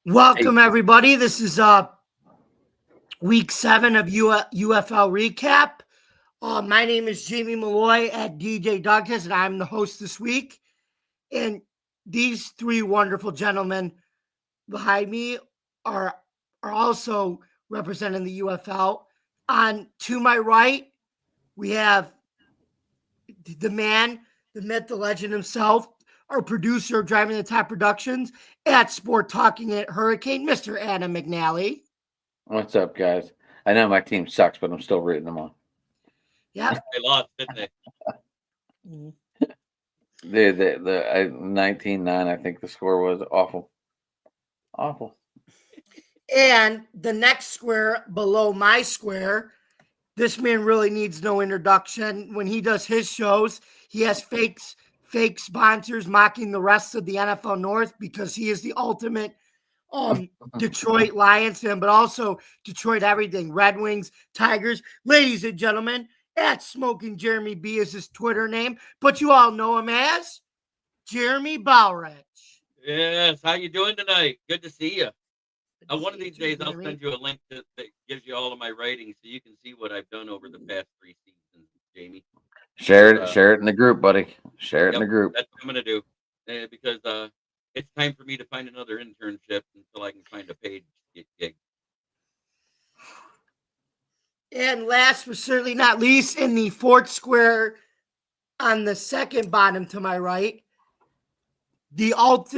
Welcome, everybody. This is week 7 of UFL recap. My name is Jamie Malloy at DJ Douglas, and I'm the host this week. And these three wonderful gentlemen behind me are also representing the UFL. On to my right, we have the man, the myth, the legend himself, our producer driving the top productions at Sport Talking at Hurricane, Mr. Adam McNally. What's up, guys? I know my team sucks, but I'm still rooting them on. Yeah. They lost, didn't they? The 19-9, I think the score was awful. Awful. And the next square below my square, this man really needs no introduction. When he does his shows, he has fake sponsors mocking the rest of the NFL North because he is the ultimate Detroit Lions fan, but also Detroit everything, Red Wings, Tigers. Ladies and gentlemen, at Smoking Jeremy B is his Twitter name, but you all know him as Jeremy Bowrich. Yes, how you doing tonight? Good to see you. One of these days, I'll send you a link that gives you all of my writings so you can see what I've done over the past 3 seasons, Jamie. Share it in the group, buddy. Share it in the group. That's what I'm going to do because it's time for me to find another internship until I can find a paid gig. And last but certainly not least, in the fourth square on the second bottom to my right, he lives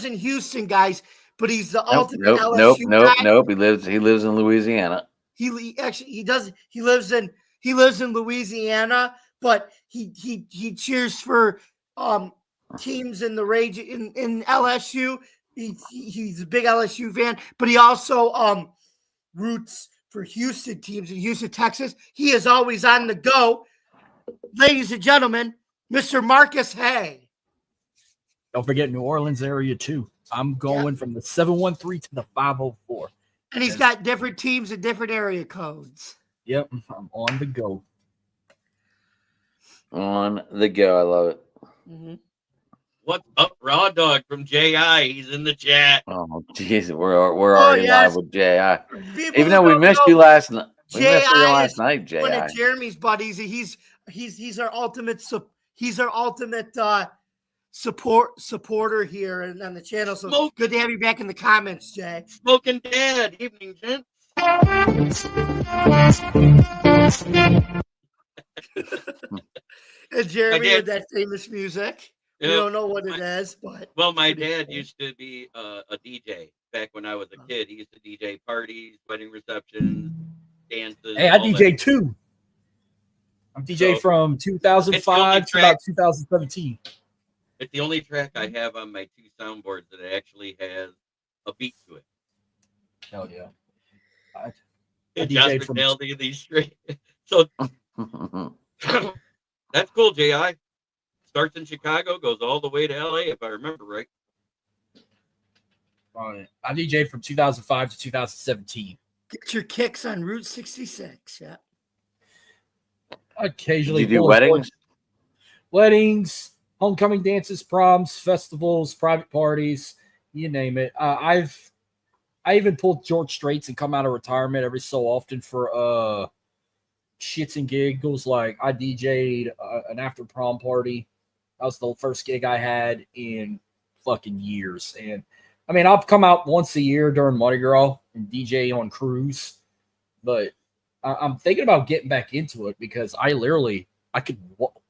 in Houston, guys, but he's the ultimate LSU guy. Nope. He lives in Louisiana. He lives in Louisiana, but he cheers for teams in the region in LSU. He's a big LSU fan, but he also roots for Houston teams in Houston, Texas. He is always on the go. Ladies and gentlemen, Mr. Marcus Hay. Don't forget New Orleans area too. I'm going from the 713 to the 504. And he's got different teams and different area codes. Yep, I'm on the go. On the go. I love it. Mm-hmm. What's up, Raw Dog from JI? He's in the chat. Oh, jeez, we're already live with JI. Even though we missed you last night. We JI missed you last night, JI. One of Jeremy's buddies. He's our ultimate. He's our ultimate supporter here and on the channel. So good to have you back in the comments, Jay. Smoking Dad. Evening, gents. And Jeremy with that famous music. We don't know what it is, but my dad used to be a DJ back when I was a kid. He used to DJ parties, wedding receptions, dances. Hey, I DJ too. I'm DJ from 2005 to about 2017. It's the only track I have on my 2 soundboards that actually has a beat to it. Hell yeah. I DJ from these straight. So that's cool, J.I. Starts in Chicago, goes all the way to LA, if I remember right. I DJ from 2005 to 2017. Get your kicks on Route 66. Yeah. Occasionally do weddings? Weddings, homecoming dances, proms, festivals, private parties, you name it. I even pulled George Straits and come out of retirement every so often for shits and giggles. Like I DJ'd an after prom party. That was the first gig I had in fucking years. And I mean, I'll come out once a year during Mardi Gras and DJ on cruise, but I'm thinking about getting back into it because I could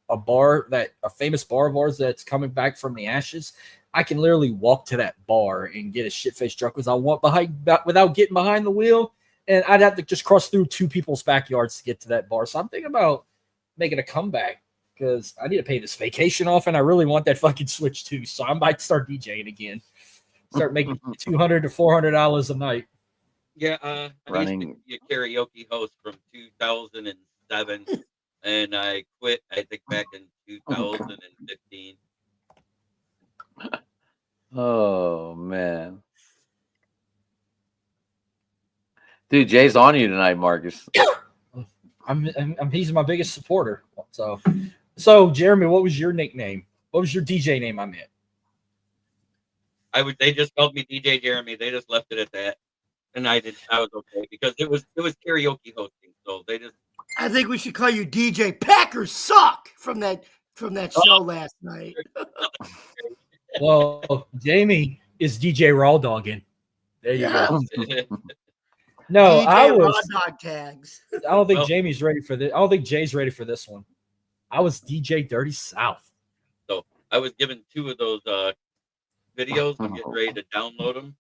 a famous bar of ours that's coming back from the ashes. I can literally walk to that bar and get as shit-faced drunk as I want without getting behind the wheel. And I'd have to just cross through 2 people's backyards to get to that bar. So I'm thinking about making a comeback because I need to pay this vacation off and I really want that fucking Switch too. So I might start DJing again. Start making $200 to $400 a night. Yeah, I used to be a karaoke host from 2007, and I quit, I think, back in 2015. Oh, man. Dude, Jay's on you tonight, Marcus. He's my biggest supporter. So Jeremy, what was your nickname? What was your DJ name? I meant. They just called me DJ Jeremy. They just left it at that, and I was okay because it was karaoke hosting. So they just. I think we should call you DJ Packers Suck from that show last night. Well, Jamie is DJ Raw Dogging. There you go. Yeah. No, DJ I Raw was. Dog Tags. I don't think Well- Jamie's ready for this. I don't think Jay's ready for this one. I was DJ Dirty South. So I was given 2 of those videos. I'm getting ready to download them.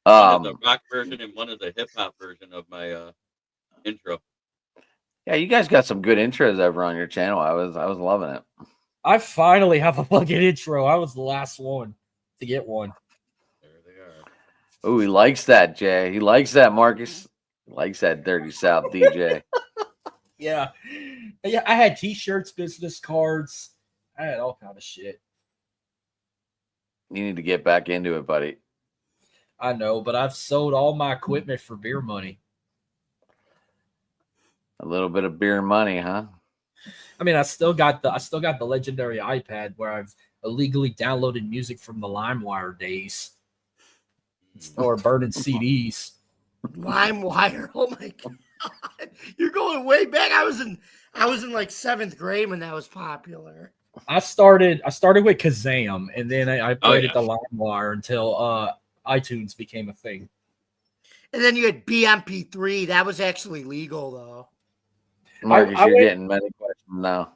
One is a rock version and one is a hip hop version of my intro. Yeah, you guys got some good intros over on your channel. I was loving it. I finally have a fucking intro. I was the last one to get one. There they are. Oh, he likes that, Jay. He likes that, Marcus. He likes that Dirty South DJ. Yeah. I had t-shirts, business cards. I had all kind of shit. You need to get back into it, buddy. I know, but I've sold all my equipment for beer money. A little bit of beer money, huh? I mean, I still got the legendary iPad where I've illegally downloaded music from the LimeWire days or burning CDs. LimeWire. Oh my god. You're going way back. I was in like 7th grade when that was popular. I started with Kazam, and then I played at the LimeWire until iTunes became a thing. And then you had BMP3. That was actually legal though. Marcus, I you're went- getting many questions now.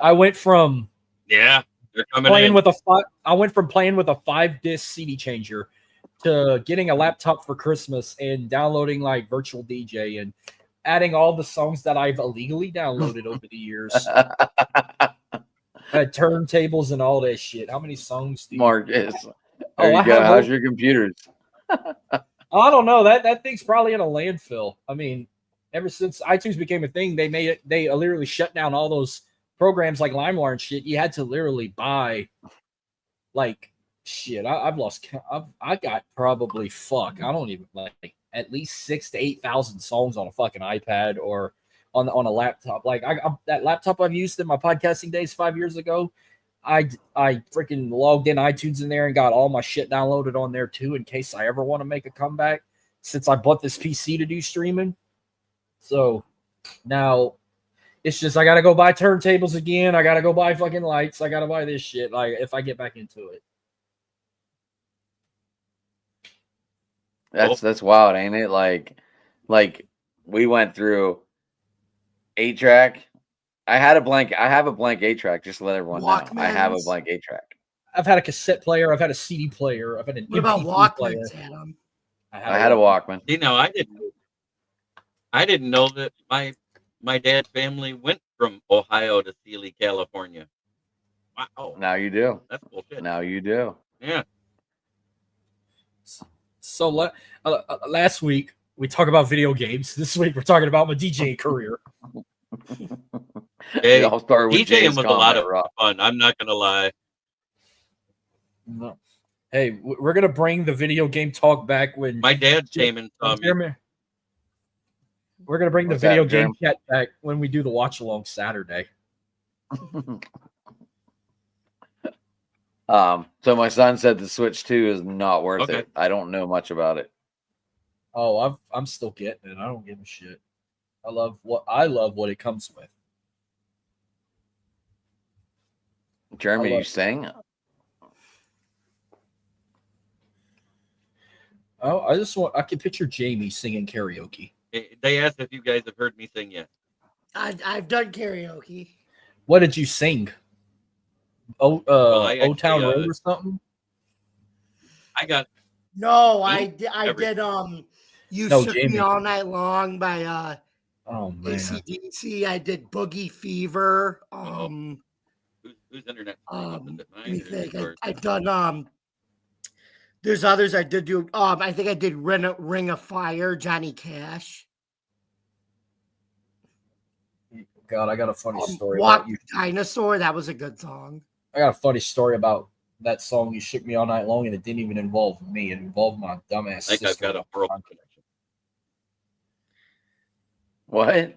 I went from Yeah, they're coming playing in. with a 5-disc CD changer to getting a laptop for Christmas and downloading like Virtual DJ and adding all the songs that I've illegally downloaded over the years. Turntables and all that shit. How many songs do you Marcus. Oh, There I you go. have How's one- your computers? I don't know. That thing's probably in a landfill. I mean, ever since iTunes became a thing, they literally shut down all those programs like LimeWire and shit. You had to literally buy like shit. I've lost count. I got probably I don't even like at least 6,000 to 8,000 songs on a fucking iPad or on a laptop. Like that laptop I've used in my podcasting days 5 years ago. I freaking logged in iTunes in there and got all my shit downloaded on there too in case I ever want to make a comeback since I bought this PC to do streaming. So now it's just I gotta go buy turntables again. I gotta go buy fucking lights. I gotta buy this shit. Like if I get back into it. That's wild, ain't it? Like we went through 8-track. I have a blank 8-track, just to let everyone know. I have a Walkmans. blank 8-track. I've had a cassette player. I've had a CD player. I've had an What about MP3 player. Walkmans, Adam? I had a Walkman. You know, I didn't know that my dad's family went from Ohio to Sealy, California. Wow, Now you do. that's bullshit. Now you do. Yeah. So last week we talked about video games. This week we're talking about my DJing career. Hey, It all started with DJing Jay's was a lot of comment, Rob. fun. I'm not gonna lie. No. Hey, we're gonna bring the video game talk back when My dad came and saw me. Jeremy, we're gonna bring What's the video that, game chat back when we do the watch along Saturday. So my son said the Switch 2 is not worth Okay. it. I don't know much about it. Oh, I'm still getting it. I don't give a shit. I love what it comes with. Jeremy, I love you sing? Oh, I can picture Jamie singing karaoke. They asked if you guys have heard me sing yet. I've done karaoke. What did you sing? I Old Town actually, Road or something? I got No, Me? I Every- did You No, Shook Jamie. Me All Night Long by Oh man. AC/DC. I did Boogie Fever. whose internet? Is it Let me mine or think. yours? I done there's others I did do. I think I did Ring of Fire, Johnny Cash. God, I got a funny story Walk about you. Dinosaur, that was a good song. I got a funny story about that song "You Shook Me All Night Long," and it didn't even involve me. It involved my dumbass I think I've sister. got a horrible connection. What?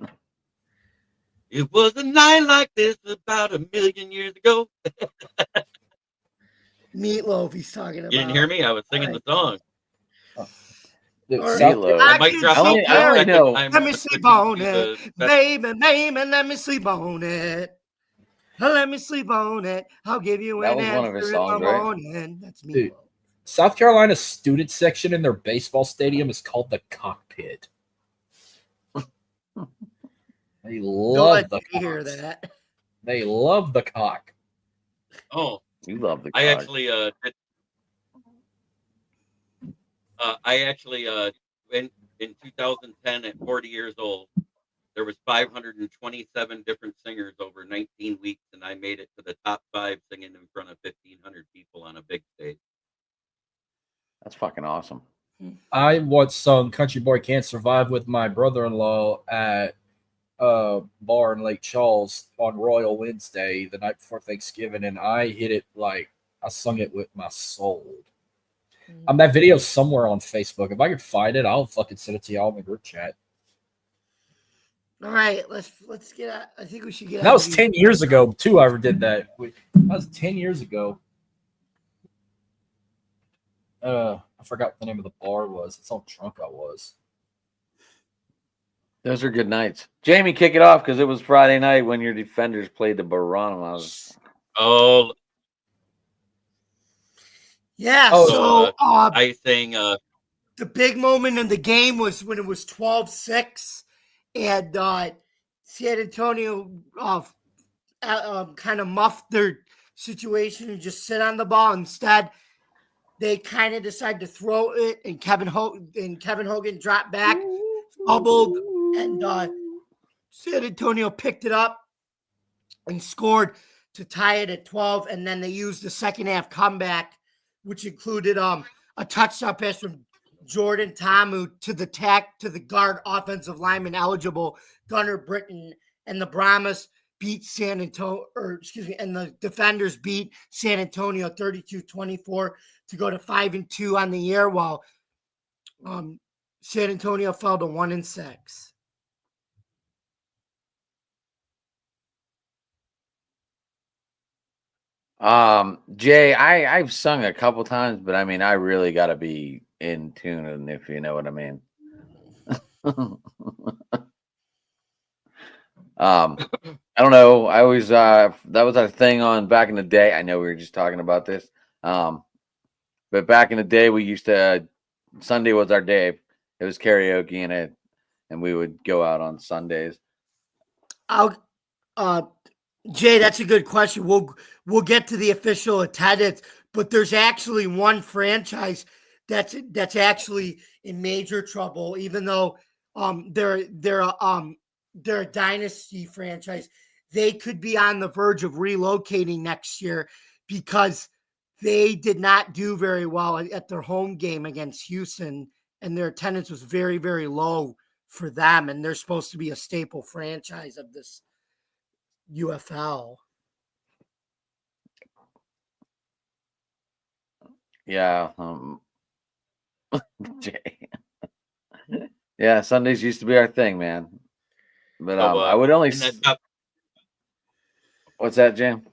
It was a night like this about 1,000,000 years ago. Meatloaf, he's talking about. You didn't hear me? I was singing the song. Dude, All right. South Meatloaf. I I might can drop see out I for a only second know. time. Let me but sleep listen on to it, the best- baby, let me sleep on it. Let me sleep on it. I'll give you That an was one of answer his in songs, the right? morning. That's Dude. Meatloaf. South Carolina's student section in their baseball stadium is called the Cockpit. They Don't love let the you hear cocks. that. They love the cock. Oh, You love the I cock. actually did, in 2010 at 40 years old, there was 527 different singers over 19 weeks, and I made it to the top 5 singing in front of 1,500 people on a big stage. That's fucking awesome. I once sung Country Boy Can't Survive with my brother-in-law at a bar in Lake Charles on Royal Wednesday the night before Thanksgiving, and I hit it like I sung it with my soul. That video's somewhere on Facebook. If I could find it, I'll fucking send it to y'all in the group chat. All right, let's get out. I think we should get That out was of 10 years ago, too. I ever did that. That was 10 years ago. I forgot what the name of the bar was. It's how drunk I was. Those are good nights. Jamie, kick it off because it was Friday night when your Defenders played the Baronos. Oh, Yeah, Oh, so I sang the big moment in the game was when it was 12-6 and San Antonio kind of muffed their situation and just sit on the ball. Instead, they kind of decided to throw it, and Kevin Hogan dropped back, fumbled, and San Antonio picked it up and scored to tie it at 12. And then they used the second half comeback, which included a touchdown pass from Jordan Tamu to the guard offensive lineman eligible Gunnar Britton, and the Brahmas beat San Antonio, and the Defenders beat San Antonio 32-24 to go to 5-2 on the year, while San Antonio fell to 1-6. Jay, I've sung a couple times, but I mean, I really got to be in tune, and if you know what I mean. I don't know. I always that was our thing on back in the day. I know we were just talking about this. But back in the day, we used to Sunday was our day. It was karaoke in it, and we would go out on Sundays. Jay, that's a good question. We'll get to the official attendance, but there's actually one franchise that's actually in major trouble, even though they're a dynasty franchise. They could be on the verge of relocating next year because they did not do very well at their home game against Houston, and their attendance was very, very low for them, and they're supposed to be a staple franchise of this UFL. Yeah, Jay. Yeah, Sundays used to be our thing, man. But I would only. What's that, Jim?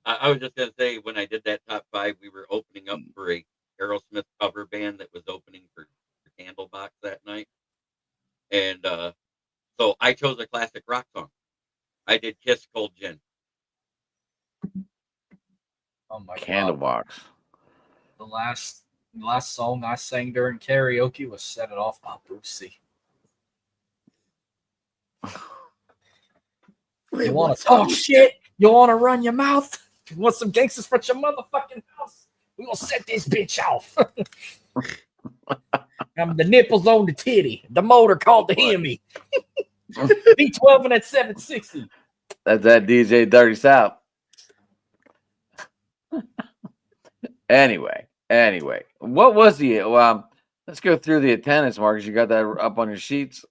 I was just gonna say when I did that top 5, we were opening up for a Aerosmith cover band that was opening for Candlebox that night, and so I chose a classic rock song. I did "Kiss Cold Gin." Oh my Candlebox. God. The last song I sang during karaoke was "Set It Off" by Boosie. Wait, you want to talk shit? You want to run your mouth? You want some gangsters from your motherfucking house? We gonna set this bitch off. The nipples on the titty. The motor called to hear me. V12 and that 760. That's that DJ Dirty South. Anyway, what was the? Let's go through the attendance, Marcus. You got that up on your sheets?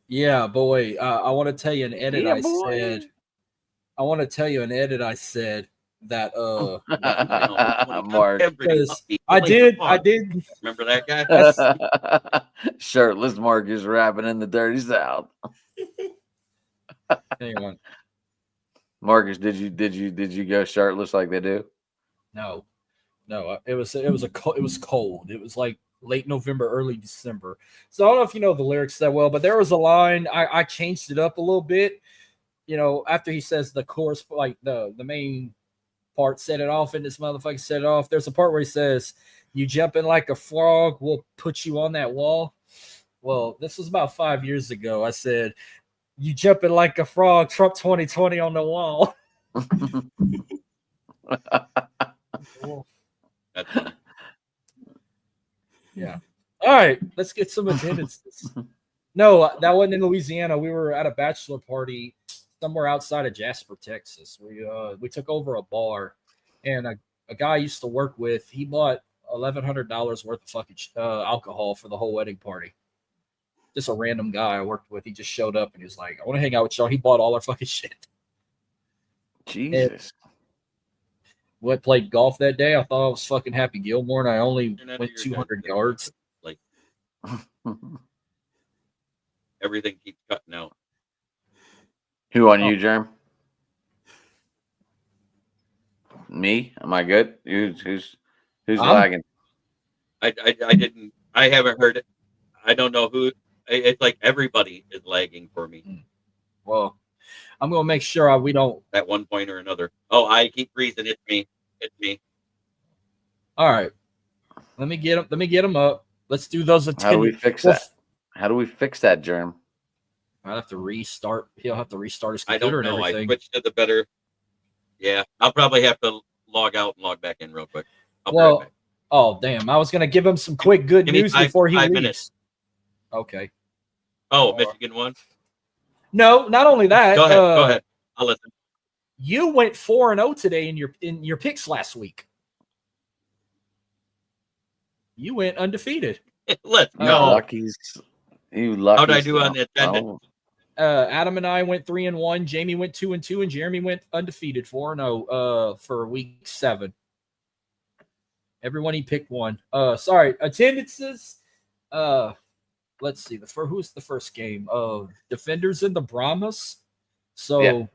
Yeah, boy. I want to tell you an edit said. I want to tell you an edit I said that Mark. Because I did. Remember that guy? Shirtless Marcus rapping in the Dirty South. Hang on. Marcus, did you go shirtless like they do? No. It was cold. It was like late November, early December. So I don't know if you know the lyrics that well, but there was a line. I changed it up a little bit. After he says the chorus, like the main part, set it off, and this motherfucker set it off. There's a part where he says, "You jumping like a frog, we'll put you on that wall." Well, this was about 5 years ago. I said, "You jumping like a frog, Trump 2020 on the wall." That's funny. Yeah. All right, let's get some attendances. No, that wasn't in Louisiana. We were at a bachelor party somewhere outside of Jasper, Texas. We took over a bar, and a guy I used to work with, he bought $1,100 worth of fucking alcohol for the whole wedding party. Just a random guy I worked with. He just showed up and he was like, "I want to hang out with y'all." He bought all our fucking shit. Jesus. What played golf that day? I thought I was fucking Happy Gilmore, and I only went 200 yards. Like everything keeps cutting out. Who on you, Germ? Me? Am I good? Who's lagging? I didn't. I haven't heard it. I don't know who. It's like everybody is lagging for me Well, I'm gonna make sure we don't. at one point or another. Oh, I keep freezing. It's me. It's me. All right, let me get them up. Let's do those How do attendance. we fix that? How do we fix that, Germ? I'll have to restart. He'll have to restart his I computer don't know. and I everything. switched to the better. Yeah, I'll probably have to log out and log back in real quick. I'll be right Well, back. oh damn! I was gonna give him some quick good Give me news before he 5 leaves. minutes. Okay. Oh, Michigan won. No, not only that. Go ahead. Go ahead. I'll listen. You went 4-0 today in your picks last week. You went undefeated. Let's You go. luckies. You luckies. How'd I do on the attendance? Adam and I went 3-1. Jamie went 2-2, and Jeremy went undefeated 4-0 for week 7. Everyone he picked one. Sorry, attendances. Let's see. Who's the first game? Defenders in the Brahmas. So Yeah.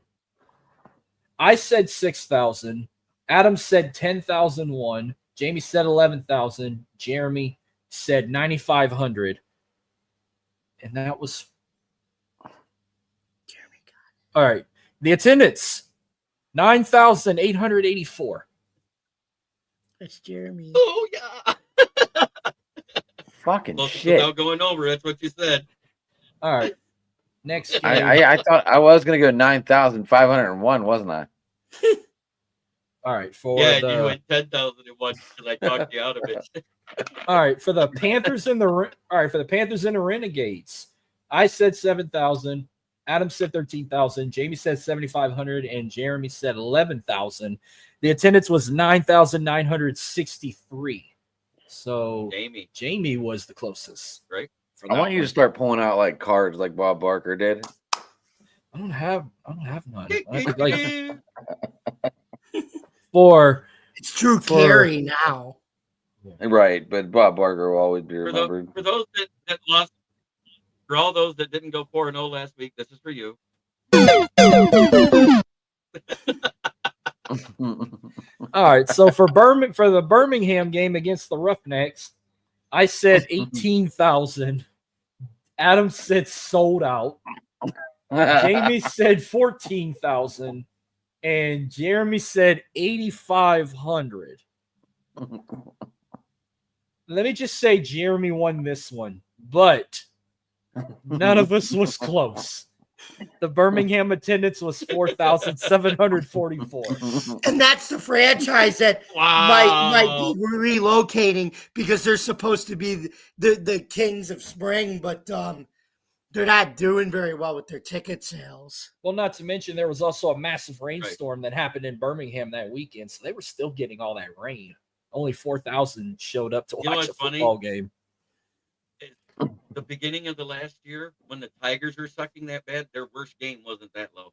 I said 6,000. Adam said 10,001. Jamie said 11,000. Jeremy said 9,500. And that was Jeremy got all right. The attendance 9,884. That's Jeremy. Oh yeah. Fucking Closest shit. without going over. That's what you said. All right. Next game. I thought I was gonna go 9,501, wasn't I? All right. For Yeah, the you went 10,001 because I talked you out of it. all right for the Panthers and the Renegades. I said 7,000. Adam said 13,000. Jamie said 7,500, and Jeremy said 11,000. The attendance was 9,963. So Jamie was the closest. Right. For I that want you to one. start pulling out like cards like Bob Barker did. I don't have none. I have to, like, for It's Drew Carey now. Right, but Bob Barker will always be for remembered. those that lost, for all those that didn't go 4-0 last week, this is for you. all right. So for the Birmingham game against the Roughnecks, I said 18,000. Adam said sold out. Jamie said 14,000, and Jeremy said 8,500. Let me just say Jeremy won this one, but none of us was close. The Birmingham attendance was 4,744. And that's the franchise that might be relocating because they're supposed to be the kings of spring, but they're not doing very well with their ticket sales. Well, not to mention there was also a massive rainstorm that happened in Birmingham that weekend, so they were still getting all that rain. Only 4,000 showed up to watch a football game. The beginning of the last year, when the Tigers were sucking that bad, their worst game wasn't that low.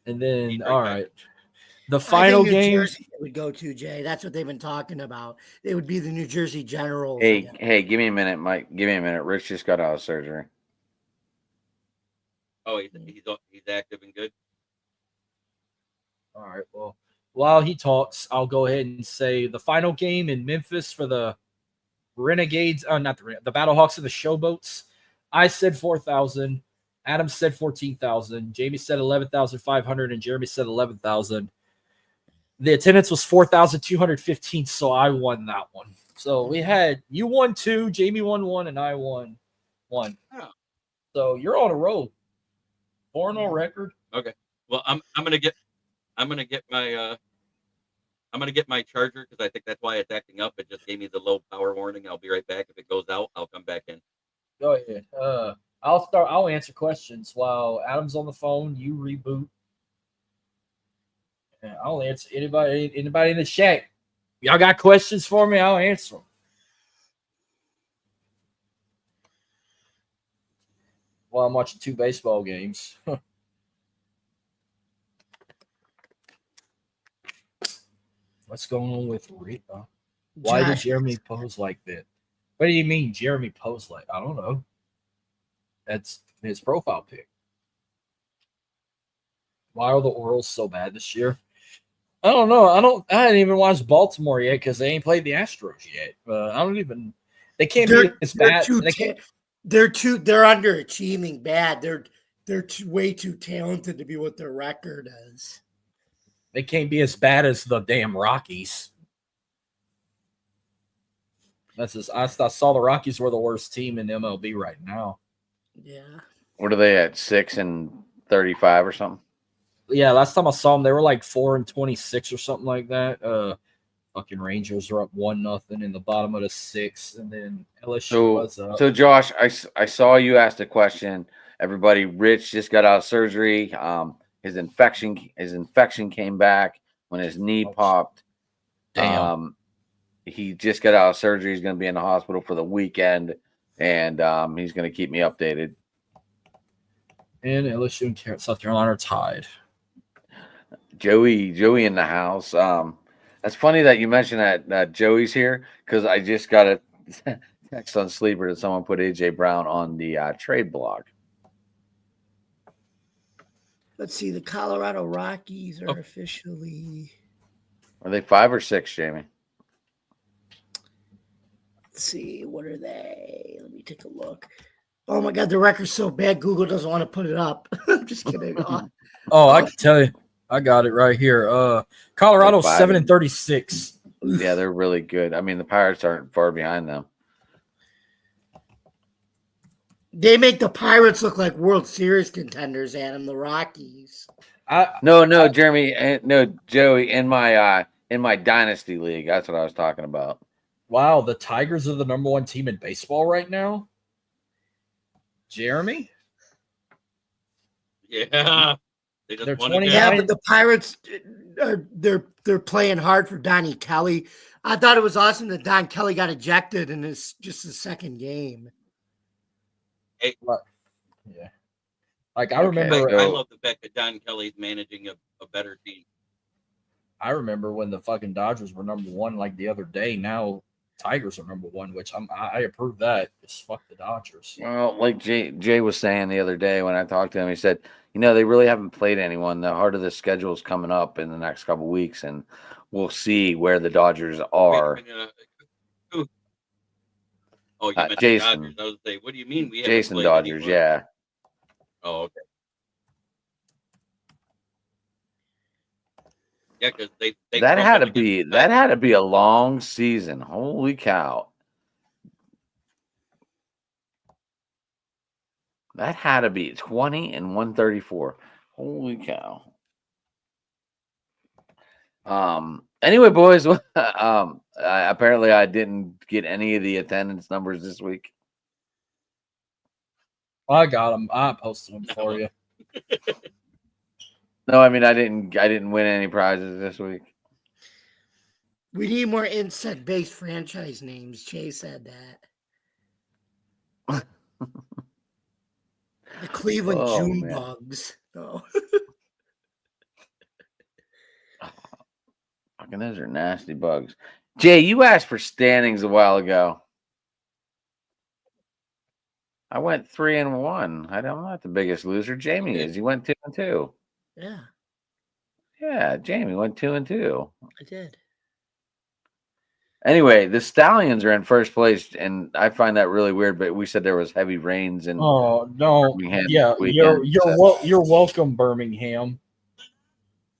And then, He's right all back. right, the final New game. Jersey would go to, Jay. That's what they've been talking about. They would be the New Jersey Generals. Hey, give me a minute, Mike. Give me a minute. Rich just got out of surgery. Oh, he's active and good. All right. Well, while he talks, I'll go ahead and say the final game in Memphis for the Renegades, not the Battlehawks and the Showboats. I said 4,000. Adam said 14,000. Jamie said 11,500, and Jeremy said 11,000. The attendance was 4,215, so I won that one. So we had you won 2, Jamie won 1, and I won 1. Oh. So you're on a roll. 4-0 record. Okay. Well, I'm gonna get my charger because I think that's why it's acting up. It just gave me the low power warning. I'll be right back. If it goes out, I'll come back in. Go ahead. I'll answer questions while Adam's on the phone. You reboot. And I'll answer anybody in the chat. Y'all got questions for me? I'll answer them. While I'm watching 2 baseball games. What's going on with Rita? Why did Jeremy pose like that? What do you mean Jeremy posed like? I don't know. That's his profile pic. Why are the Orioles so bad this year? I don't know. I hadn't even watched Baltimore yet because they ain't played the Astros yet. I don't even. They can't be as bad. They're underachieving bad. They're way too talented to be what their record is. They can't be as bad as the damn Rockies. I saw the Rockies were the worst team in MLB right now. Yeah. What are they at? 6-35 or something? Yeah, last time I saw them, they were like 4-26 or something like that. Fucking Rangers are up 1-0 in the bottom of the 6th, and then LSU was up. So Josh, I saw you asked a question. Everybody, Rich just got out of surgery. His infection came back when his knee popped. Damn. He just got out of surgery. He's going to be in the hospital for the weekend, and he's going to keep me updated. And LSU and South Carolina are tied. Joey in the house. That's funny that you mentioned that Joey's here because I just got a text on Sleeper that someone put AJ Brown on the trade block. Let's see. The Colorado Rockies are officially. Are they 5 or 6, Jamie? Let's see. What are they? Let me take a look. Oh my God, the record's so bad. Google doesn't want to put it up. I'm just kidding. I can tell you. I got it right here. Colorado's 7-36. Yeah, they're really good. I mean, the Pirates aren't far behind them. They make the Pirates look like World Series contenders, Adam. The Rockies. No, Jeremy. No, Joey. In my dynasty league, that's what I was talking about. Wow, the Tigers are the number 1 team in baseball right now. Jeremy. Yeah. They're 29. Yeah, but the Pirates they're playing hard for Donnie Kelly. I thought it was awesome that Don Kelly got ejected in just his second game. Hey. Yeah. Like I remember I love the fact that Don Kelly's managing a better team. I remember when the fucking Dodgers were number 1 like the other day. Now Tigers are number 1, which I approve that. Just fuck the Dodgers. Well, like Jay was saying the other day when I talked to him, he said, they really haven't played anyone. The heart of the schedule is coming up in the next couple of weeks, and we'll see where the Dodgers are. You meant Jason. Dodgers. I was say, what do you mean we haven't Jason played Dodgers, anyone? yeah. Oh, okay. Yeah, because they that had to be a long season. Holy cow. That had to be 20 and 134. Holy cow. Anyway, boys, apparently I didn't get any of the attendance numbers this week. I got them. I posted them for you. No, I mean I didn't win any prizes this week. We need more insect-based franchise names. Jay said that. The Cleveland June Bugs. Oh. Fucking those are nasty bugs. Jay, you asked for standings a while ago. I went 3-1. I'm not the biggest loser. Jamie is. He went 2-2. Yeah, Yeah, Jamie went 2-2. I did. Anyway, the Stallions are in first place, and I find that really weird. But we said there was heavy rains in Oh no! Birmingham Yeah, this weekend. you're welcome, Birmingham.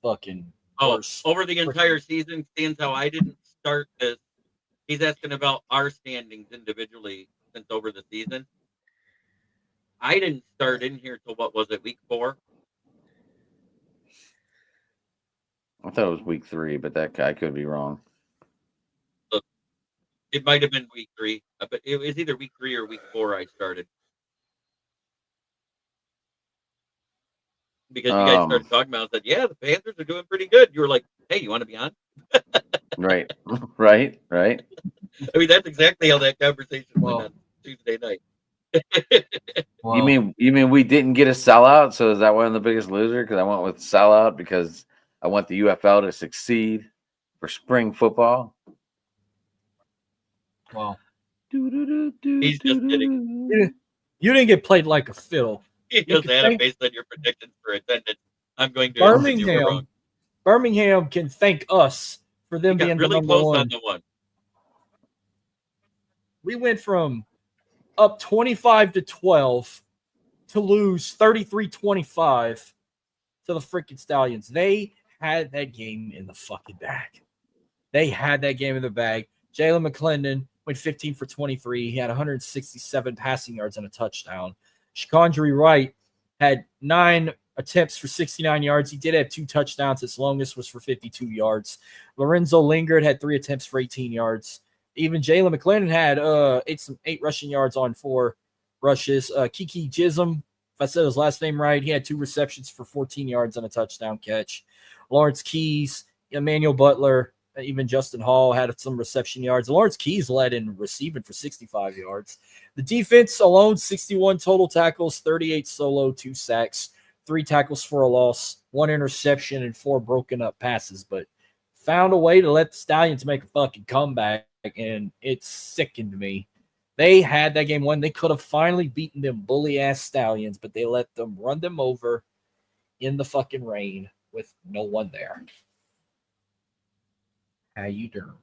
Fucking worse. Over the entire season, seeing how I didn't start this, he's asking about our standings individually since over the season. I didn't start in here till what was it, week 4? I thought it was week 3, but I could be wrong. It might have been week 3, but it was either week 3 or week 4 I started. Because you guys started talking about it, I said, yeah, the Panthers are doing pretty good. You were like, hey, you want to be on? Right. I mean, that's exactly how that conversation went on Tuesday night. You mean we didn't get a sellout? So is that why I'm the biggest loser? Because I went with sellout because I want the UFL to succeed for spring football. Wow. He's just kidding. You didn't get played like a fiddle. He just had it based on your predictions for attendance. I'm going to assume you were wrong. Birmingham can thank us for them being really the number close one. on the one. We went from up 25-12 to lose 33-25 to the freaking Stallions. They had that game in the fucking bag. Jalen McClendon went 15 for 23. He had 167 passing yards and a touchdown. Shakondry Wright had 9 attempts for 69 yards. He did have 2 touchdowns. His longest was for 52 yards. Lorenzo Lingard had 3 attempts for 18 yards. Even Jalen McClendon had 8 rushing yards on 4 rushes. Kiki Jism, if I said his last name right, he had 2 receptions for 14 yards and a touchdown catch. Lawrence Keys, Emmanuel Butler, even Justin Hall had some reception yards. Lawrence Keys led in receiving for 65 yards. The defense alone, 61 total tackles, 38 solo, 2 sacks, 3 tackles for a loss, 1 interception, and 4 broken up passes. But found a way to let the Stallions make a fucking comeback, and it sickened me. They had that game won. They could have finally beaten them bully-ass Stallions, but they let them run them over in the fucking rain with no one there. How you doing?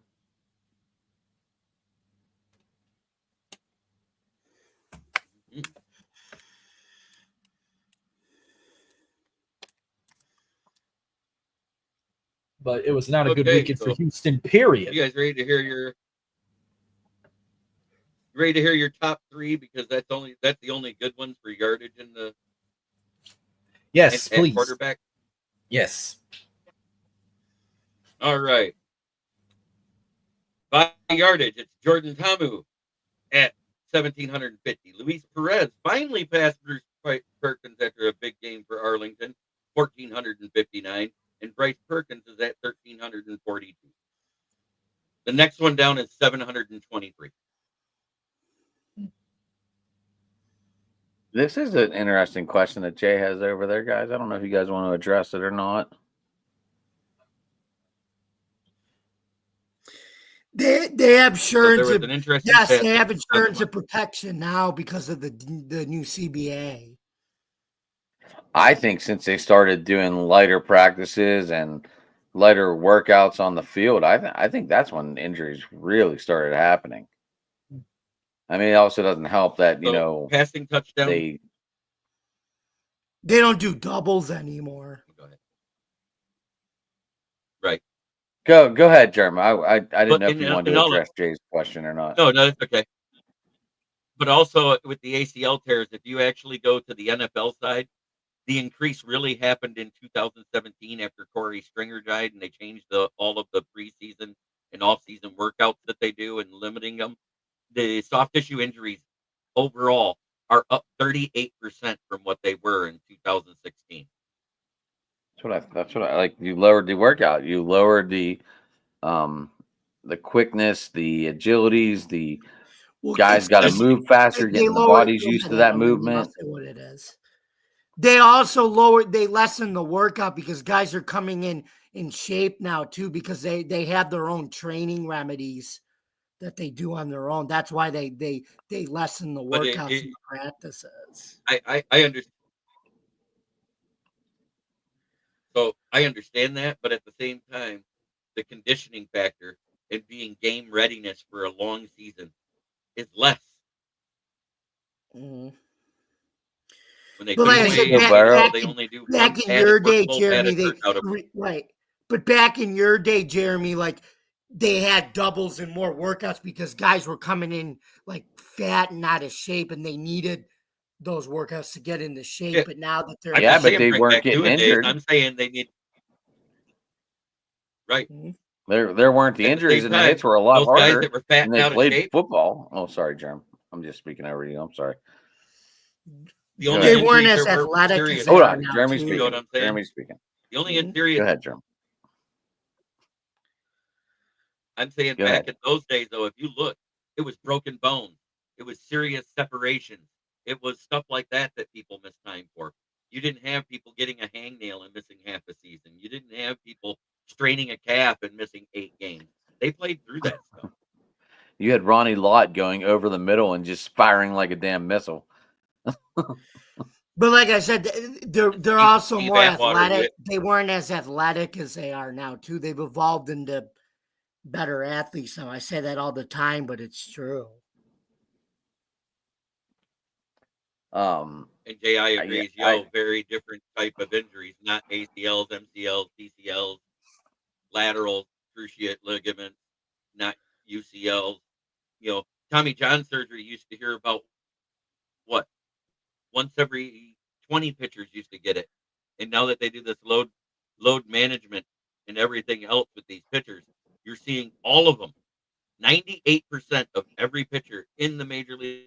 But it was not a good weekend for Houston, period. You guys ready to hear your top 3 because that's the only good ones for yardage in the please. Quarterback? Yes. All right. By yardage, it's Jordan Tamu at 1,750. Luis Perez finally passed Bruce Perkins after a big game for Arlington, 1,459. And Bryce Perkins is at 1,342. The next one down is 723. This is an interesting question that Jay has over there, guys. I don't know if you guys want to address it or not. They have insurance. So they have insurance of protection now because of the new CBA. I think since they started doing lighter practices and lighter workouts on the field, I think that's when injuries really started happening. I mean, it also doesn't help that, passing touchdown. They don't do doubles anymore. Go ahead. Right. Go ahead, Jeremy. I didn't know if you wanted to address Jay's question or not. No, that's okay. But also with the ACL tears, if you actually go to the NFL side, the increase really happened in 2017 after Corey Stringer died, and they changed all of the preseason and off-season workouts that they do and limiting them. The soft tissue injuries overall are up 38% from what they were in 2016. That's what I like. You lowered the workout. You lowered the quickness, the agilities, the guys got to move faster, getting the bodies used to that movement. I'll say what it is. They lessen the workout because guys are coming in shape now too, because they have their own training remedies that they do on their own. That's why they lessen the But workouts and the practices. I understand. So I understand that, but at the same time, the conditioning factor and being game readiness for a long season is less Mhm. when they But took like I away said, Joe UFL. Burrow. They only do back one in your day, full Jeremy, padded shirt out of right. But back in your day, Jeremy, like they had doubles and more workouts because guys were coming in like fat and out of shape, and they needed those workouts to get into shape. Yeah. But now that they're I'm Yeah, not but saying they bring weren't back getting doing days. injured. I'm saying they need right. There weren't the At the injuries, same and the hits time, were a lot those guys harder, that were fat and and they out of played shape, football. Oh, sorry, Jerem. I'm just speaking over you. I'm sorry. the Go only they ahead. weren't injuries as that were athletic as serious, they Hold are on, now, Jeremy's too. you know what speaking. I'm saying? Jeremy's speaking. The only Mhm. serious Go ahead, Jerem. I'm saying Go back ahead. in those days, though, if you look, it was broken bones. It was serious separations. It was stuff like that that people missed time for. You didn't have people getting a hangnail and missing half a season. You didn't have people straining a calf and missing 8 games. They played through that stuff. You had Ronnie Lott going over the middle and just firing like a damn missile. But like I said, they're And also Steve more Atwater athletic. They weren't as athletic as they are now, too. They've evolved into better athletes now. I say that all the time, but it's true. Um, and J.I. I, agrees, I very different type of injuries, not ACLs, MCLs, PCLs, lateral cruciate ligaments, not UCLs. Tommy John surgery used to hear about what once every 20 pitchers used to get it, and now that they do this load management and everything else with these pitchers, you're seeing all of them. 98% of every pitcher in the Major League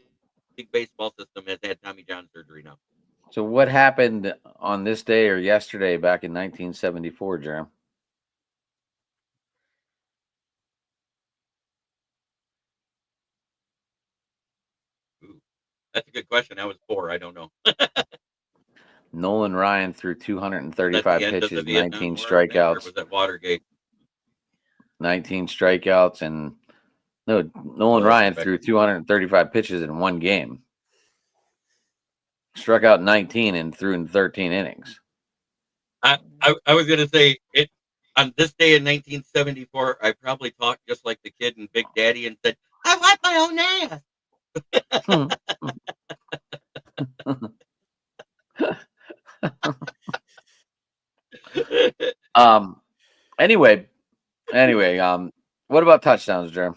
Baseball system has had Tommy John surgery now. so what happened on this day or yesterday back in 1974, Jerem? Ooh, that's a good question. I was 4. I don't know. Nolan Ryan threw Was that 235 the end of the pitches, Vietnam 19 War, I think, or strikeouts, was that Watergate? 19 strikeouts, and no, Nolan Oh, okay, Ryan back threw in 235 pitches in one game. Struck out 19 and threw in 13 innings. I was gonna say it on this day in 1974. I probably talked just like the kid in Big Daddy and said, "I wipe my own ass." Anyway, what about touchdowns, Jerem?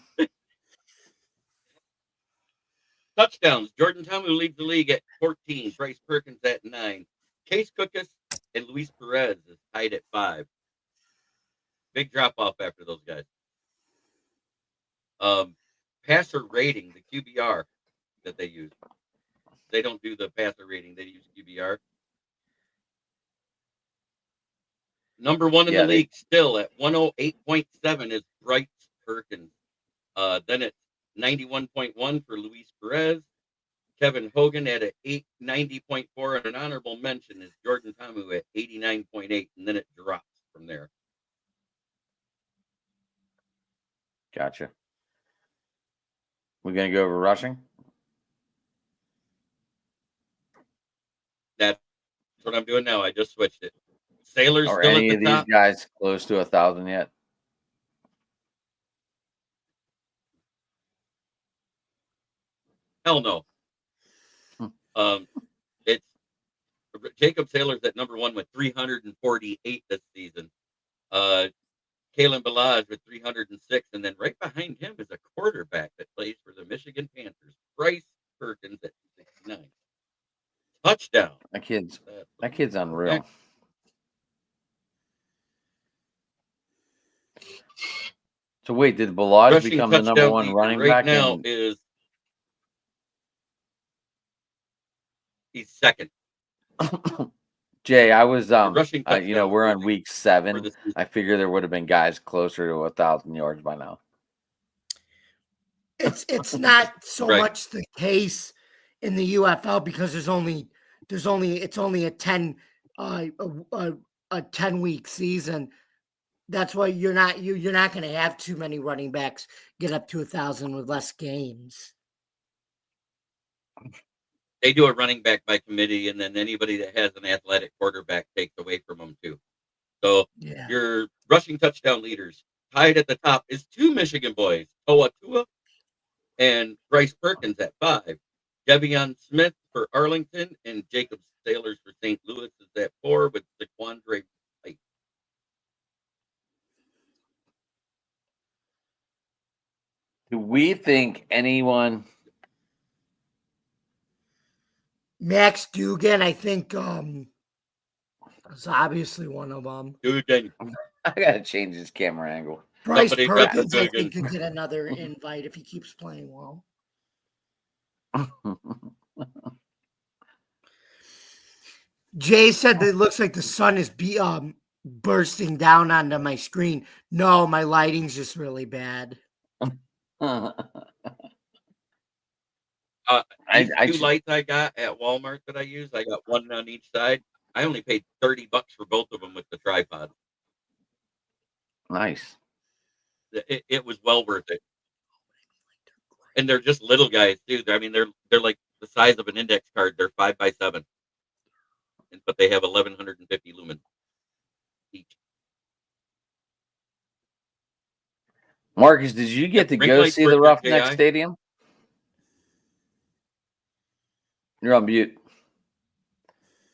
Touchdowns. Jordan Tamu leads the league at 14. Bryce Perkins at 9. Case Cookus and Luis Perez is tied at 5. Big drop off after those guys. Passer rating, the QBR that they use. They don't do the passer rating. They use QBR. Number 1 in Yeah, the league still at 108.7 is Bryce Perkins. Then it's 91.1 for Luis Perez. Kevin Hogan at 90.4, and an honorable mention is Jordan Tamu at 89.8, and then it drops from there. Gotcha. We're gonna go over rushing. That's what I'm doing now. I just switched it. Sailor's Are still at any the of these top. guys close to 1,000 yet? Hell no. It's Jacob Sailor's at number 1 with 348 this season. Kalen Balaj with 306, and then right behind him is a quarterback that plays for the Michigan Panthers, Bryce Perkins at 69. Touchdown. That kid's unreal. So wait, did Balaj Rushing become the number touchdown 1 leader running right back? now is he's second. Jay, I was rushing we're on week 7. this season. I figure there would have been guys closer to 1,000 yards by now. It's not so Right. much the case in the UFL because it's only a 10 week season. That's why you're not going to have too many running backs get up to 1,000 with less games. They do a running back by committee, and then anybody that has an athletic quarterback takes away from them too. So Yeah. your rushing touchdown leaders tied at the top is 2 Michigan boys, Toa Tua and Bryce Perkins at 5. Devion Smith for Arlington and Jacob Sailors for St. Louis is at 4 with Zaquandre White. Do we think anyone? Max Dugan, I think, is obviously one of them. Dugan. I gotta change his camera angle. Bryce Somebody grab Perkins, I Dugan. think, could get another invite if he keeps playing well. Jay said that it looks like the sun is bursting down onto my screen. No, my lighting's just really bad. These 2 lights I got at Walmart that I use, I got one on each side. I only paid $30 for both of them with the tripod. Nice. It was well worth it. And they're just little guys too. I mean, they're like the size of an index card. They're 5x7, but they have 1,150 lumens each. Marcus, did you get to Ring go lights see work the for Roughneck JI? Stadium? You're on mute.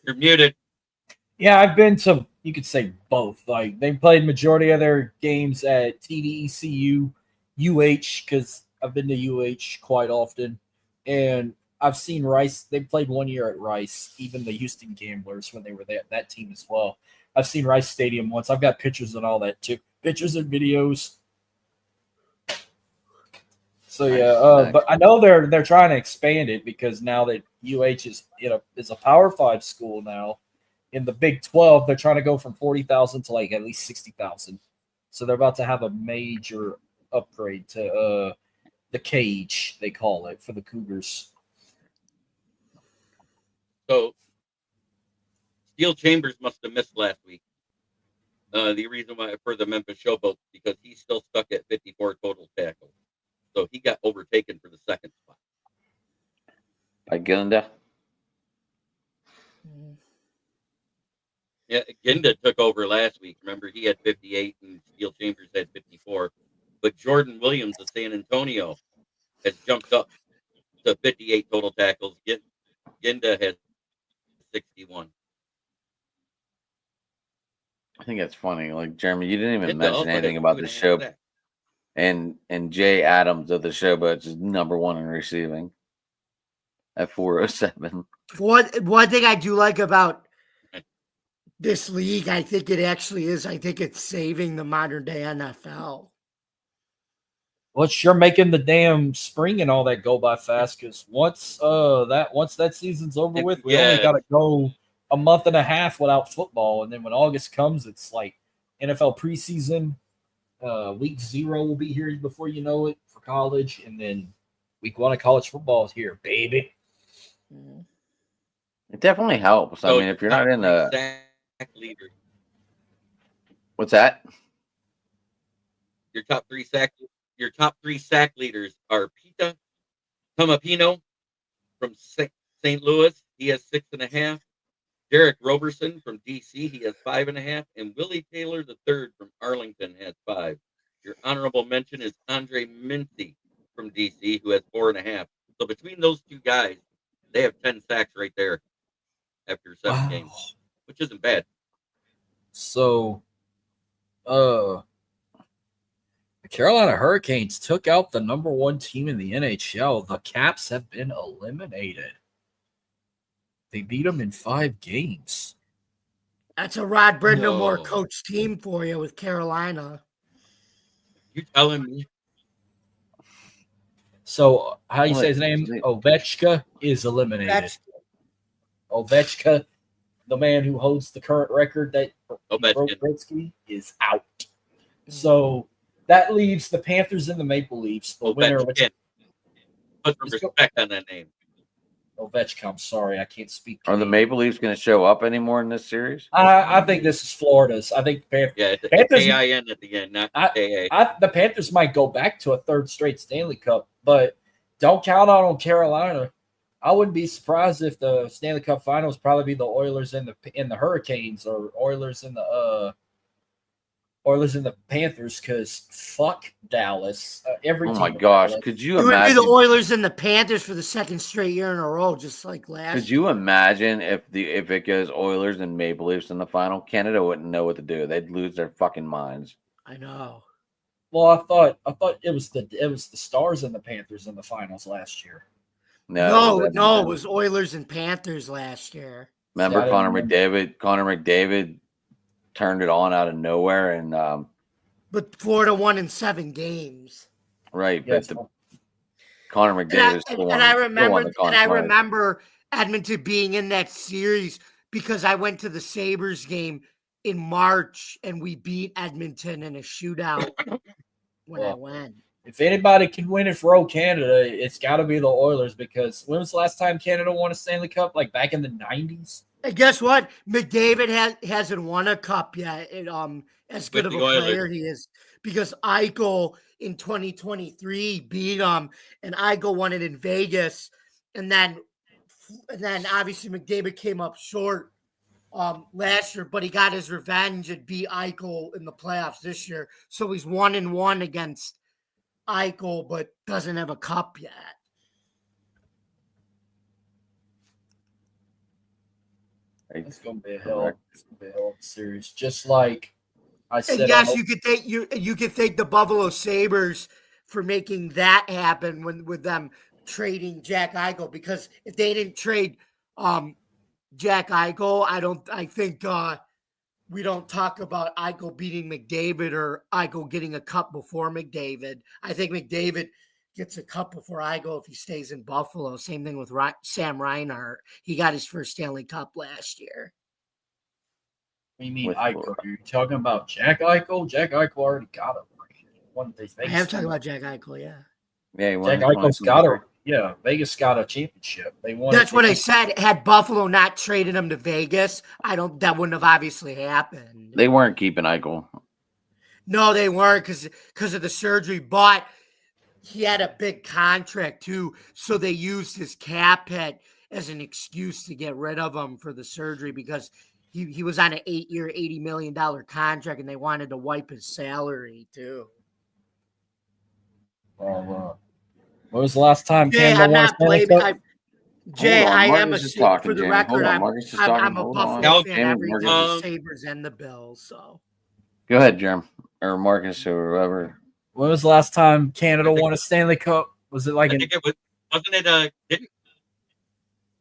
You're muted. Yeah, I've been to, you could say both. Like, they played majority of their games at TDECU, UH, because I've been to UH quite often. And I've seen Rice. They played 1 year at Rice, even the Houston Gamblers when they were there, that team as well. I've seen Rice Stadium once. I've got pictures and all that too. Pictures and videos. So yeah, but I know they're trying to expand it because now that UH is a Power 5 school now. In the Big 12, they're trying to go from 40,000 to like at least 60,000. So they're about to have a major upgrade to the cage, they call it, for the Cougars. So Steel Chambers must have missed last week. The reason why for the Memphis Showboats because he's still stuck at 54 total tackles. So he got overtaken for the second spot. By Gunda. Yeah, Ginda took over last week. Remember, he had 58 and Steel Chambers had 54. But Jordan Williams of San Antonio has jumped up to 58 total tackles. Ginda has 61. I think that's funny. Like, Jeremy, you didn't even Ginda mention also had anything about 2.5 the show. sacks. And Jay Adams of the Showboats is number 1 in receiving at 407. One thing I do like about this league, I think it's saving the modern day NFL. Well, it's sure making the damn spring and all that go by fast because once that season's over with, we only got to go a month and a half without football, and then when August comes, it's like NFL preseason. Week 0 will be here before you know it for college, and then week 1 of college football is here, baby. It definitely helps. So I mean, if you're not in the sack leader, what's that? Your top three sack leaders are Pita Tomapino from St. Louis. He has 6.5. Derek Roberson from DC. He has 5.5. And Willie Taylor III from Arlington has 5. Your honorable mention is Andre Mincy from DC, who has 4.5. So between those two guys, they have 10 sacks right there after 7 games, which isn't bad. So, the Carolina Hurricanes took out the number 1 team in the NHL. The Caps have been eliminated. They beat them in 5 games. That's a Rod Brindamore coach team for you with Carolina. You telling me? So, how you say his name? Ovechka is eliminated. Ovechka, the man who holds the current record that broke Gretzky, is out. So that leaves the Panthers and the Maple Leafs. The winner. Put some respect on that name. Ovechkin. I'm sorry, I can't speak. Are the Canadian. Maple Leafs going to show up anymore in this series? I think this is Florida's. I think Yeah, it's Panthers. K-I-N at the end, not K-A. The Panthers might go back to a third straight Stanley Cup, but don't count on Carolina. I wouldn't be surprised if the Stanley Cup Finals probably be the Oilers and the Hurricanes, or Oilers and the Panthers, because fuck Dallas. Every Oh team my in gosh! Dallas. Could you It would be the imagine? Oilers and the Panthers for the second straight year in a row, just like last. Could you imagine if it goes Oilers and Maple Leafs in the final? Canada wouldn't know what to do. They'd lose their fucking minds. I know. Well, I thought it was the Stars and the Panthers in the finals last year. No, it it was Oilers and Panthers last year. Remember See, I Connor didn't McDavid? Connor McDavid turned it on out of nowhere, and But Florida won in 7 games. right, Yes. but Connor McDavid still won. I still won the remember Edmonton being in that series because I went to the Sabres game in March and we beat Edmonton in a shootout when I went. If anybody can win it for Canada, it's got to be the Oilers, because when was the last time Canada won a Stanley Cup? Like back in the 90s? And guess what? McDavid hasn't won a cup yet. As good of a player he is, because Eichel in 2023 beat him, and Eichel won it in Vegas, and then obviously McDavid came up short last year, but he got his revenge and beat Eichel in the playoffs this year. So he's 1-1 against Eichel, but doesn't have a cup yet. It's gonna be a hell of a series. Just like I said. And yes, you could thank the Buffalo Sabres for making that happen with them trading Jack Eichel, because if they didn't trade Jack Eichel, I think we don't talk about Eichel beating McDavid or Eichel getting a cup before McDavid. I think McDavid gets a cup before Eichel if he stays in Buffalo. Same thing with Sam Reinhart. He got his first Stanley Cup last year. What do you mean Eichel? You're talking about Jack Eichel? Jack Eichel already got it. I am talking about Jack Eichel, yeah. Yeah, Jack Eichel's got it. Yeah, Vegas got a championship. They won. That's what I said. Had Buffalo not traded him to Vegas, that wouldn't have obviously happened. They weren't keeping Eichel. No, they weren't because of the surgery, but he had a big contract too, so they used his cap hit as an excuse to get rid of him for the surgery, because he was on an 8-year, $80 million contract, and they wanted to wipe his salary too. Well, when was the last time Canada won a Stanley Cup? Jay, I am for the record, I'm a Buffalo fan every year, the Sabres and the Bills. So go ahead, Jerem, or Marcus, or whoever. When was the last time Canada won a Stanley Cup? Was it like? I think it was. Wasn't it?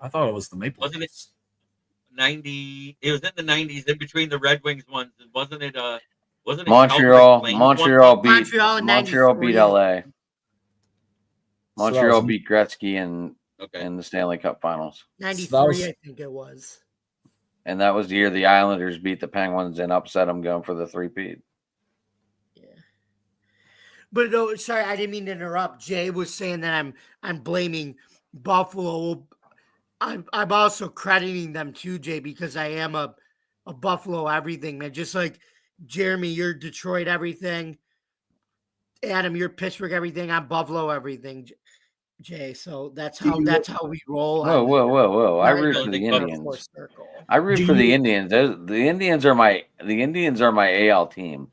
I thought it was the Maple Wasn't Leafs. it 90? It was in the 90s, in between the Red Wings ones. Wasn't it? Wasn't it Montreal? Montreal beat in LA. Montreal beat Gretzky in the Stanley Cup Finals. 93, I think it was. And that was the year the Islanders beat the Penguins and upset them, going for the three-peat. Yeah. But no, sorry, I didn't mean to interrupt. Jay was saying that I'm blaming Buffalo. I'm also crediting them too, Jay, because I am a Buffalo everything, man. Just like Jeremy, you're Detroit everything. Adam, you're Pittsburgh everything. I'm Buffalo everything, Jay. So that's how we roll. Whoa! I root for the Indians. I root for the Indians. The Indians are my AL team.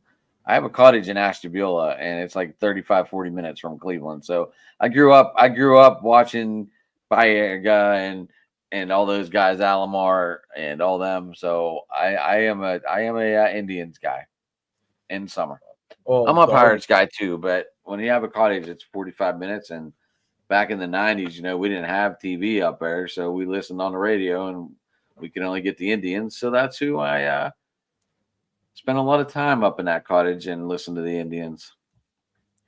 I have a cottage in Ashtabula, and it's like 35-40 minutes from Cleveland. So I grew up watching Baega and all those guys, Alomar and all them. So I am a Indians guy in summer. I'm a Pirates guy too, but when you have a cottage, it's 45 minutes. And back in the 90s, we didn't have TV up there, so we listened on the radio, and we could only get the Indians. So that's who I spent a lot of time up in that cottage and listened to the Indians.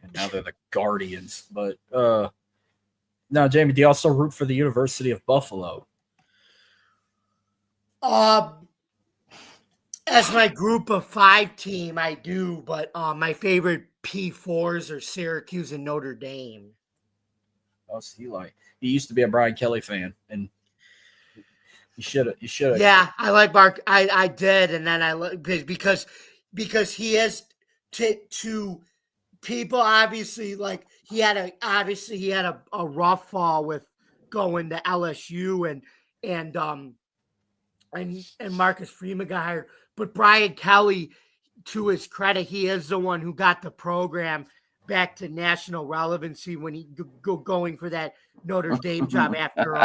And now they're the Guardians. But now, Jamie, do you also root for the University of Buffalo? As my group of 5 team, I do, but my favorite P4s are Syracuse and Notre Dame. What's he like? He used to be a Brian Kelly fan, and you should have. Yeah, I like Mark. I did, and then I because he has to people obviously like he had a rough fall with going to LSU and Marcus Freeman got hired, but Brian Kelly, to his credit, he is the one who got the program back to national relevancy when he going for that Notre Dame job after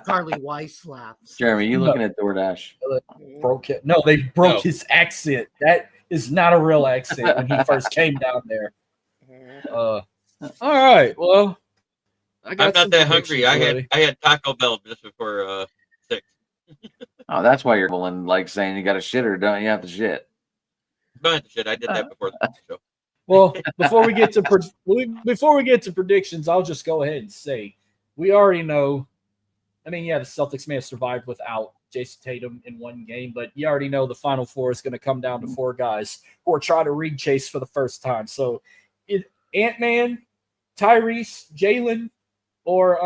Charlie Weiss left. Jeremy, you looking at DoorDash? Broke it. No, they broke his accent. That is not a real accent when he first came down there. All right. Well, I'm not that hungry. I had Taco Bell just before 6. Oh, that's why you're like saying you got to shit or don't you have to shit? Don't have to shit. I did that before the show. Well, before we get to predictions, I'll just go ahead and say we already know. I mean, the Celtics may have survived without Jason Tatum in one game, but you already know the Final Four is going to come down to 4 guys who are trying to ring Chase for the first time. So, Ant-Man, Tyrese, Jalen, or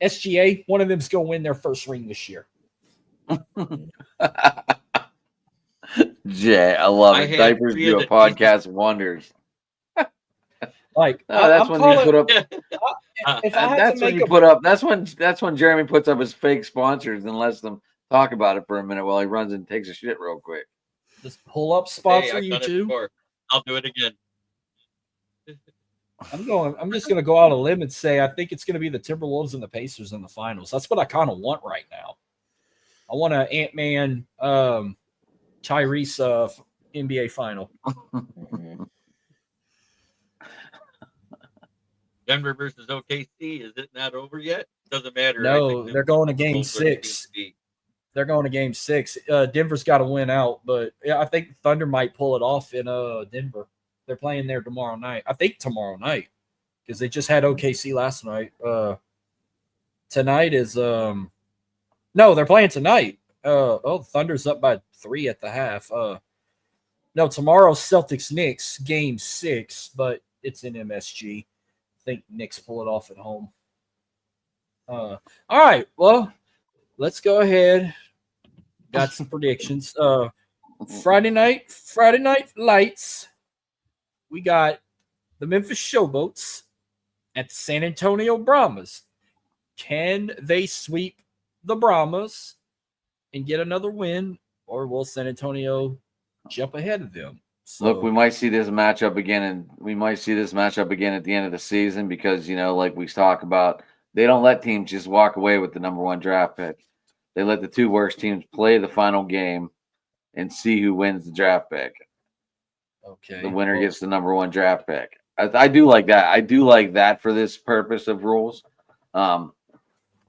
SGA, one of them's going to win their first ring this year. Jay, I love it. Diapers do a podcast wonders. Like that's when you put up. If I had that's to make when you put up. That's when Jeremy puts up his fake sponsors and lets them talk about it for a minute while he runs and takes a shit real quick. Just pull up sponsor I've done it YouTube. before. I'll do it again. I'm just gonna go out on a limb and say I think it's gonna be the Timberwolves and the Pacers in the finals. That's what I kind of want right now. I want an Ant-Man Tyrese NBA final. Denver versus OKC. Is it not over yet? Doesn't matter. No, they're going to game 6. They're going to game 6. Denver's got to win out, but I think Thunder might pull it off in Denver. They're playing there tomorrow night. I think tomorrow night because they just had OKC last night. Tonight is no, they're playing tonight. Thunder's up by 3 at the half. No, tomorrow's Celtics Knicks game 6, but it's in MSG. I think Knicks pull it off at home. All right, well, let's go ahead. Got some predictions. Friday night lights. We got the Memphis Showboats at the San Antonio Brahmas. Can they sweep the Brahmas and get another win, or will San Antonio jump ahead of them? So, look, we might see this matchup again, and we might see this matchup again at the end of the season because, like we talk about, they don't let teams just walk away with the number 1 draft pick. They let the 2 worst teams play the final game and see who wins the draft pick. Okay. The winner gets the number 1 draft pick. I do like that. I do like that for this purpose of rules.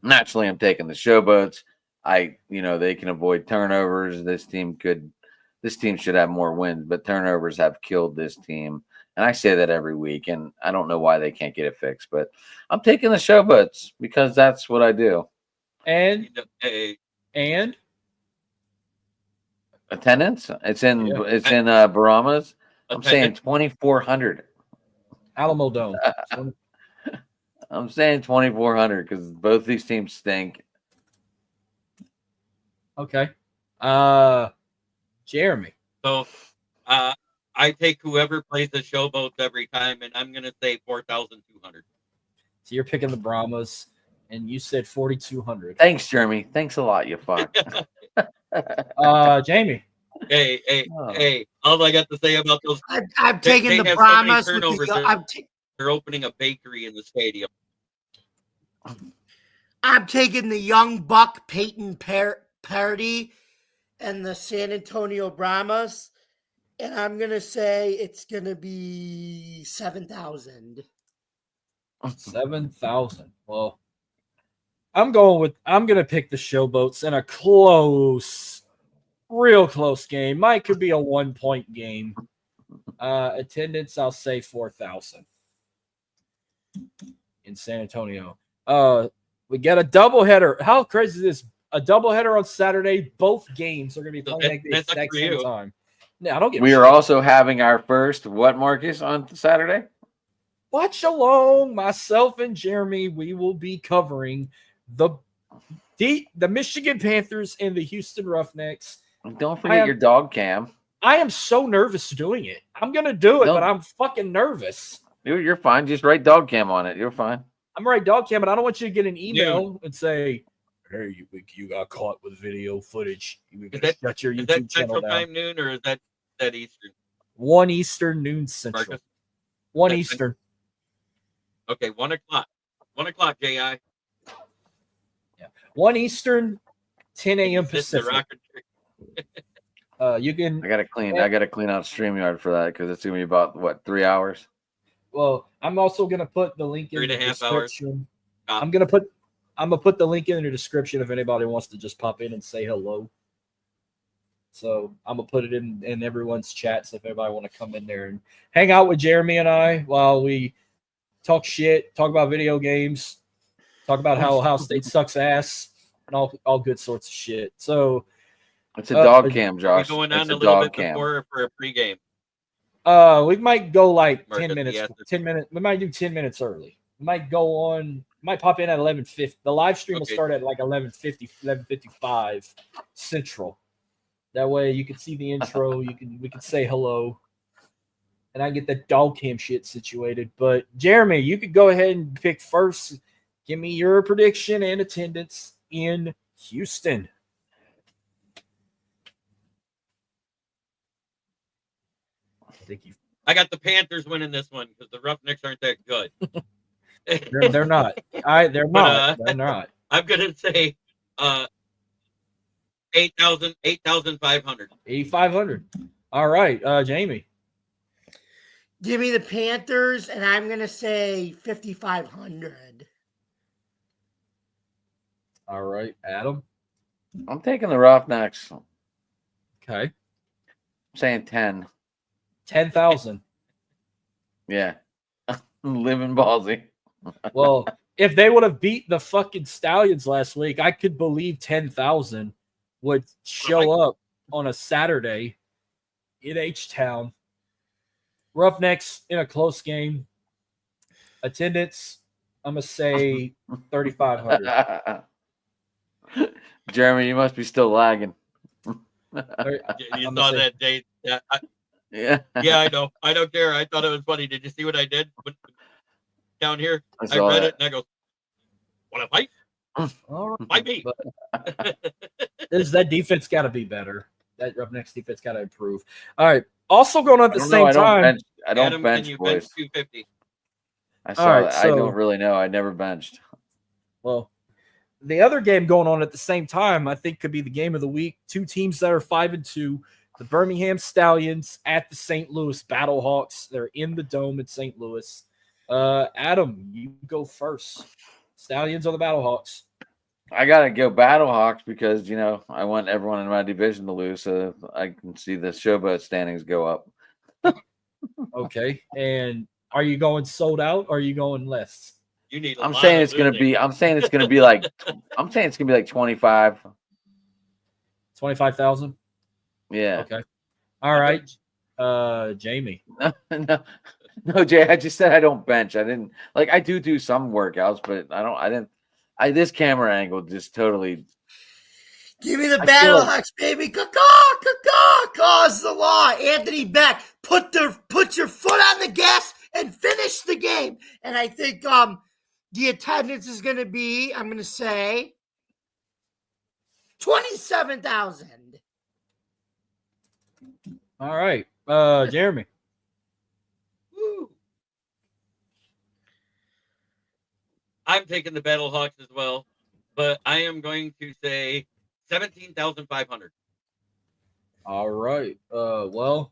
Naturally, I'm taking the Showboats. They can avoid turnovers. This team should have more wins, but turnovers have killed this team. And I say that every week, and I don't know why they can't get it fixed, but I'm taking the Showboats because that's what I do. And attendance? It's in Bahamas. I'm saying 2,400. Alamo Dome. I'm saying 2,400 because both these teams stink. Okay. Jeremy. So I take whoever plays the Showboats every time, and I'm going to say 4,200. So you're picking the Brahmas, and you said 4,200. Thanks, Jeremy. Thanks a lot, you fuck. Jamie. Hey! All I got to say about those, I'm taking the Brahmas. They're opening a bakery in the stadium. I'm taking the young buck Peyton Parody and the San Antonio Brahmas, and I'm gonna say it's gonna be 7,000. 7,000. Well, I'm gonna pick the Showboats in a real close game. Might could be a 1-point game. Attendance, I'll say 4,000 in San Antonio. We got a doubleheader. How crazy is this? A doubleheader on Saturday. Both games are going to be playing at the exact same time. No, I don't get. We are also having our first what, Marcus, on Saturday? watch along. Myself and Jeremy, we will be covering the Michigan Panthers and the Houston Roughnecks. And don't forget your dog cam. I am so nervous doing it. I'm going to do it, but I'm fucking nervous. Dude, you're fine. Just write dog cam on it. You're fine. I'm right dog cam, but I don't want you to get an email and say, "Hey, you got caught with video footage. You shut your YouTube channel Central down." Time noon or is that Eastern? 1 Eastern, noon Central. Marcus? 1 Eastern. Okay, 1 o'clock. 1 o'clock, JI. Yeah. 1 Eastern, 10 a.m. Pacific. You can. I gotta clean out StreamYard for that because it's gonna be about what 3 hours. Well, I'm also gonna put the link in the 3.5 description. hours. I'm gonna put the link in the description if anybody wants to just pop in and say hello. So I'm gonna put it in everyone's chats if everybody want to come in there and hang out with Jeremy and I while we talk shit, talk about video games, talk about how Ohio State sucks ass, and all good sorts of shit. So it's a dog cam, Josh. We're going on it's a little bit before for a pregame. We might go like Marcus, 10 minutes. yes. 10 minutes. We might do 10 minutes early. We might go on. Might pop in at 11:50. The live stream will start at like 11:50, 11:55 Central. That way you can see the intro. We can say hello, and I get the dog cam shit situated. But Jeremy, you could go ahead and pick first. Give me your prediction and attendance in Houston. I got the Panthers winning this one because the Roughnecks aren't that good. They're not. They're not. They're not. I'm gonna say 8,500. 8,500. All right, Jamie. Give me the Panthers, and I'm going to say 5,500. All right, Adam. I'm taking the Roughnecks. Okay. I'm saying 10. 10,000. Yeah. Living ballsy. Well, if they would have beat the fucking Stallions last week, I could believe 10,000 would show up on a Saturday in H-Town. Roughnecks in a close game. Attendance, I'm going to say 3,500. Jeremy, you must be still lagging. You saw that date. Yeah. Yeah, I know. I don't care. I thought it was funny. Did you see what I did down here? I read it and I go, "Want to fight? All right. Fight me." That defense got to be better. That Roughnecks defense got to improve. All right. Also going on at the same time. I don't Adam, bench, can you boys. bench 250? I saw that. I don't really know. I never benched. Well, the other game going on at the same time, I think, could be the game of the week. Two teams that are 5-2. The Birmingham Stallions at the St. Louis Battlehawks. They're in the Dome in St. Louis. Adam, you go first. Stallions or the Battlehawks? I got to go Battlehawks because, I want everyone in my division to lose so I can see the showboat standings go up. Okay. And are you going sold out or are you going less? You need. I'm saying it's going to be like 25. 25,000? Yeah. Okay. All right. Jamie. No, Jay, I just said I don't bench. I didn't I do some workouts, but this camera angle just totally. Give me the Battlehawks, baby. Caw-caw, cause the law. Anthony Beck, put your foot on the gas and finish the game. And I think the attendance is going to be, I'm going to say, 27,000. All right. Jeremy. Woo. I'm taking the Battlehawks as well, but I am going to say 17,500. All right. Well,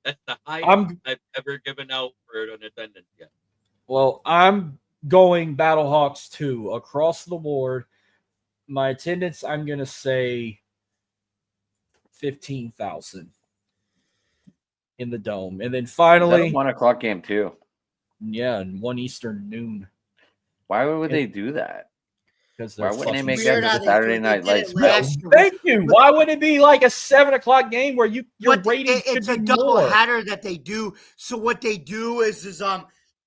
that's the highest I've ever given out for an attendance yet. Well, I'm going Battlehawks too across the board. My attendance, I'm going to say 15,000 in the Dome. And then finally, 1 o'clock game too. Yeah, and 1 Eastern noon. Why would they do that? Because why wouldn't they make that a Saturday night lights? Thank you. Why would it be like a 7 o'clock game where your rating it's should a be double more? header that they do. So what they do is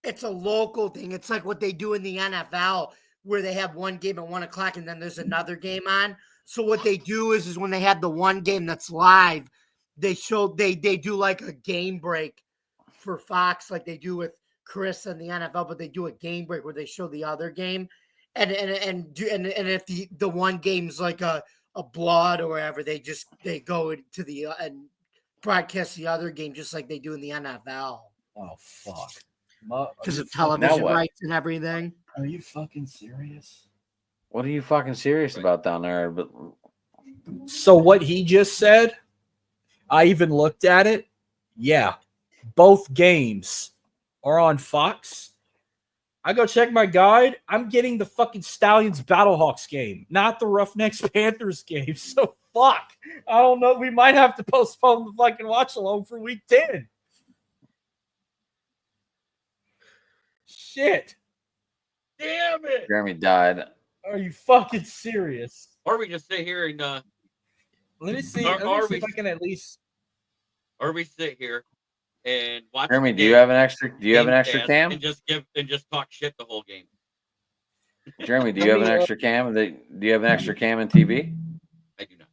it's a local thing. It's like what they do in the NFL, where they have one game at 1 o'clock and then there's another game on. So what they do is when they have the one game that's live, they do like a game break for Fox, like they do with Chris and the NFL, but they do a game break where they show the other game, and if the one game's like a blood or whatever, they go to the and broadcast the other game just like they do in the NFL Oh fuck! because of Now television what? rights and everything. Are you fucking serious? What are you fucking serious about down there? But So what he just said, I even looked at it. Yeah, both games are on Fox. I go check my guide. I'm getting the fucking Stallions Battlehawks game, not the Roughnecks Panthers game. So fuck. I don't know. We might have to postpone the fucking watch along for week 10. Shit. Damn it. Jeremy died. Are you fucking serious? Or we just sit here and Let me see. Or- Let me or see we- if I can at least. or we sit here and watch. Jeremy, the do you game, have an extra? Do you have an game extra cast, cam? and just talk shit the whole game? Jeremy, do Let you have me, an extra cam? Do you have an extra cam and TV? I do not.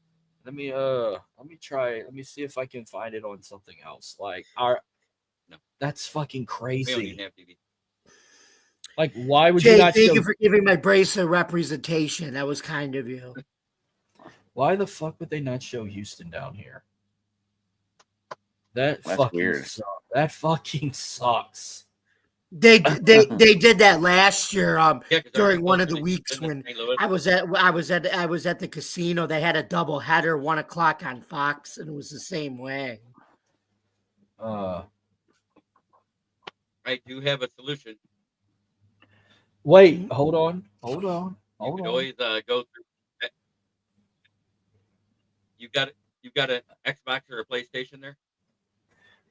Let me try. Let me see if I can find it on something else. Like No. that's fucking We don't crazy. even have TV. Like, why would you Jay, not thank show? you for giving my bracelet representation. That was kind of you. Why the fuck would they not show Houston down here? That's fucking weird. That fucking sucks. They did that last year. Yeah, 'cause they're During one of supposed the to weeks in the when St. Louis. I was at the casino. They had a double header, 1 o'clock on Fox, and it was the same way. I do have a solution. Wait, hold on. You could always go through. You got an Xbox or a PlayStation there?